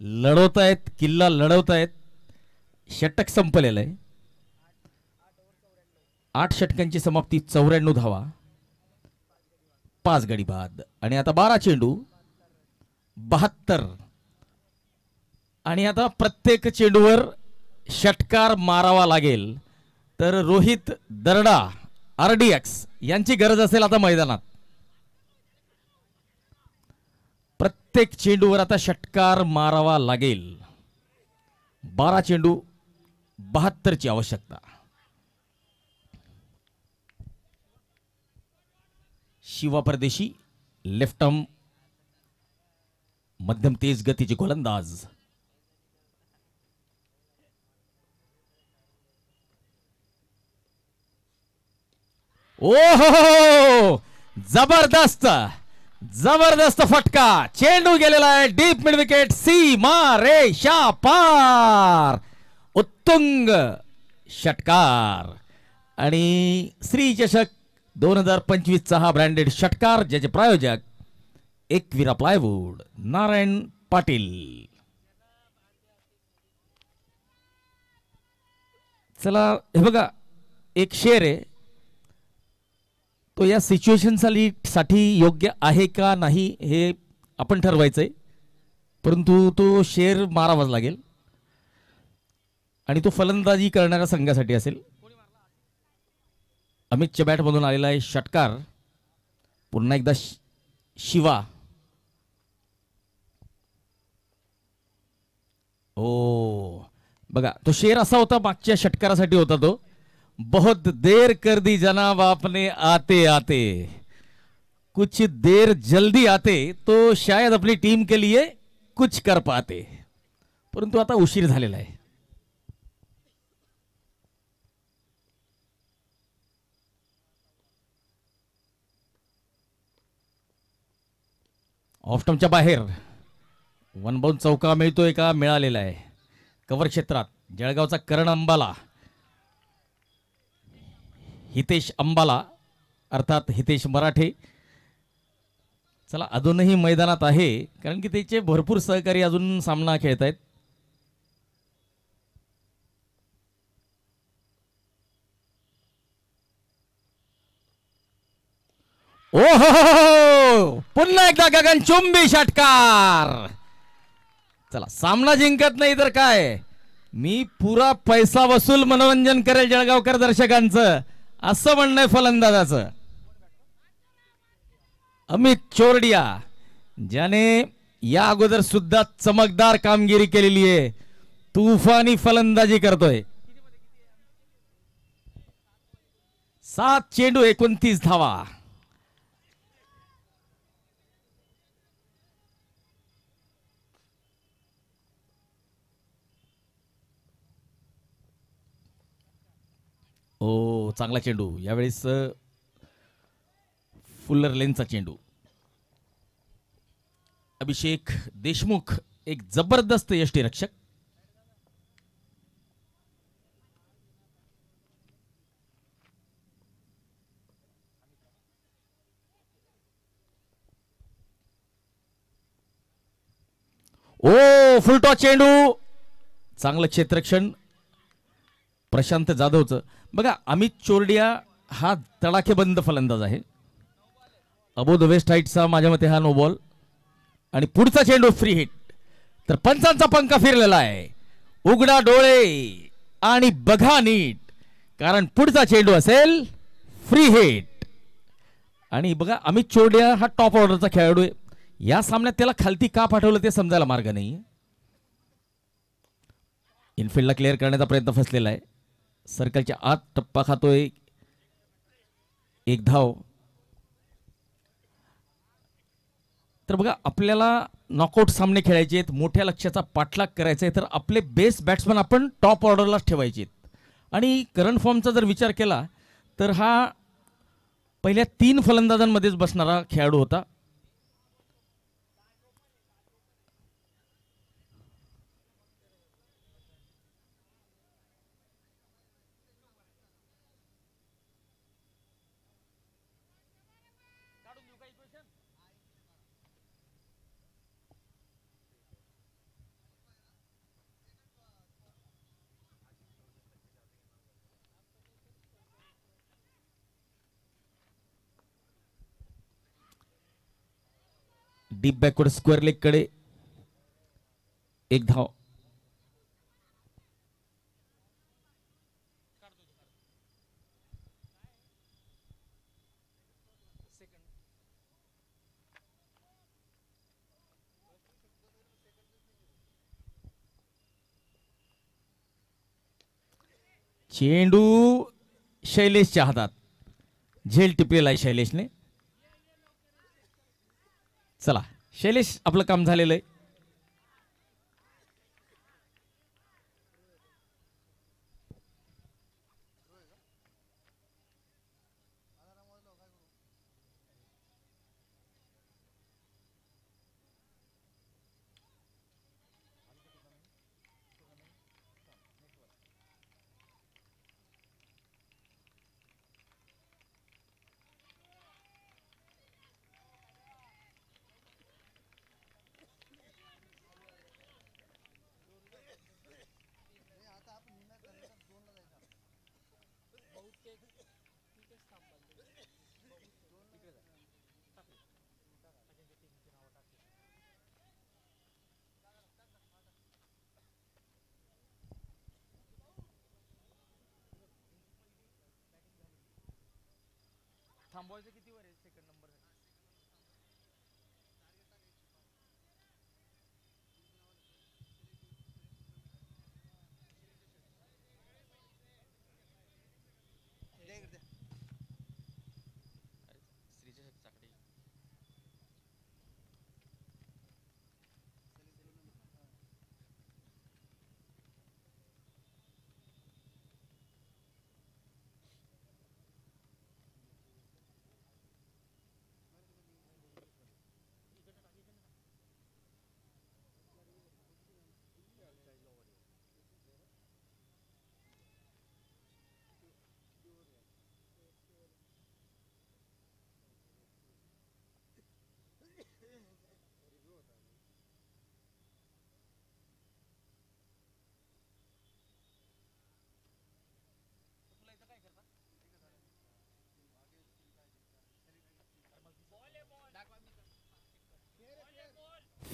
Speaker 3: लढवत आहेत, किल्ला लढवत आहेत. षटक संपलेलं आहे. 8 षटकांची समाप्ती, 94 धावा, 5 गडी बाद. आणि आता 12 चेंडू, 72. आणि आता प्रत्येक चेंडूवर षटकार मारावा लागेल. तर रोहित दरडा RDX यांची गरज असेल आता मैदानात. प्रत्येक चेंडूवर आता षटकार मारावा लागेल. 12 चेंडू, 72 ची आवश्यकता. शिवा परदेशी लेफ्ट आर्म मध्यम तेज गतीचे गोलंदाज. ओहो जबरदस्त जबरदस्त फटका. चेंडू गेलेला आहे डीप मिड विकेट, सीमा रेषा पार, उत्तुंग षटकार. आणि श्री चषक 2025 चा हा ब्रँडेड षटकार, ज्याचे प्रायोजक एकविरा प्लायवूड, नारायण पाटील. चला हे बघा, एक शेर आहे तो या सिच्युएशन साठी योग्य आहे का नाही हे आपण ठरवायचंय, परंतु तो शेर मारावाच लागेल आणि तो फलंदाजी करणाऱ्या संघासाठी असेल. अमितच्या बॅटमधून आलेला आहे षटकार. पुन्हा एकदा शिवा. ओ बघा, तो शेर असा होता, मागच्या षटकारासाठी होता तो. बहुत देर कर दी जनाब आपने आते आते, कुछ देर जल्दी आते तो शायद अपनी टीम के लिए कुछ कर पाते, परंतु आता उशीर झालेला आहे. ऑफस्टंपच्या बाहेर वन बाउंड चौका मिळतोय का? मिळालेला आहे. कव्हर क्षेत्रात जळगावचा करण अंबाला, हितेश अंबाला अर्थात हितेश मराठे. चला अजूनही मैदानात आहे कारण की त्याचे भरपूर सहकारी अजून सामना खेळत आहेत. ओहो पुन्हा एकदा गगनचुंबी षटकार. चला सामना जिंकत नाही तर काय, मी पुरा पैसा वसूल मनोरंजन करेल जळगावकर दर्शकांचं असं म्हणणं आहे फलंदाजाचं. अमित चोरडिया ज्याने या अगोदर सुद्धा चमकदार कामगिरी केलेली आहे, तुफानी फलंदाजी करतोय. 7 चेंडू 29 धावा. ओ चांगला चेंडू यावेळेस फुल्लर लेनचा चेंडू. अभिषेक देशमुख एक जबरदस्त यष्टीरक्षक. ओ फुलटॉस चेंडू, चांगलं क्षेत्ररक्षण प्रशांत जाधवचं. बघा अमित चोरडिया हा तडाखेबंद फलंदाज आहे. अबोध वेस्ट हाईटचा माझ्या मते हा नो बॉल आणि पुढचा चेंडू फ्री हिट. तर पंचांचा पंखा फिरलेला आहे. उघडा डोळे आणि बघा नीट कारण पुढचा चेंडू असेल फ्री हिट. आणि बघा अमित चोरडिया हा टॉप ऑर्डरचा खेळाडू आहे. या सामन्यात त्याला खालती का पाठवलं ते समजायला मार्ग नाही. इनफिल्डला क्लिअर करण्याचा प्रयत्न फसलेला आहे. सर्कलच्या आत टप्पा खातोय. एक धाव. तर बघा आपल्याला नॉकआउट सामने खेळायचे आहेत, मोठ्या लक्ष्याचा पाठलाग करायचा आहे, तर आपले बेस्ट बॅट्समन आपण टॉप ऑर्डरलाच ठेवायचे आहेत. आणि करंट फॉर्मचा जर विचार केला तर हा पहिल्या 3 फलंदाजांमध्येच बसणारा खेळाडू होता. डीप बॅकवर्ड स्क्वेअर लेग कडे एक धाव. चेंडू शैलेशच्या हातात. झेल टिपलेला आहे शैलेशने. चला शैलेश आपलं काम झालेलं आहे. थांबवायचं किती वर आहे सेकंड नंबर.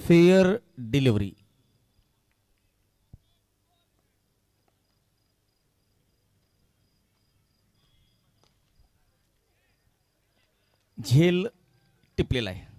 Speaker 3: Fair delivery. झेल टिपलेला आहे.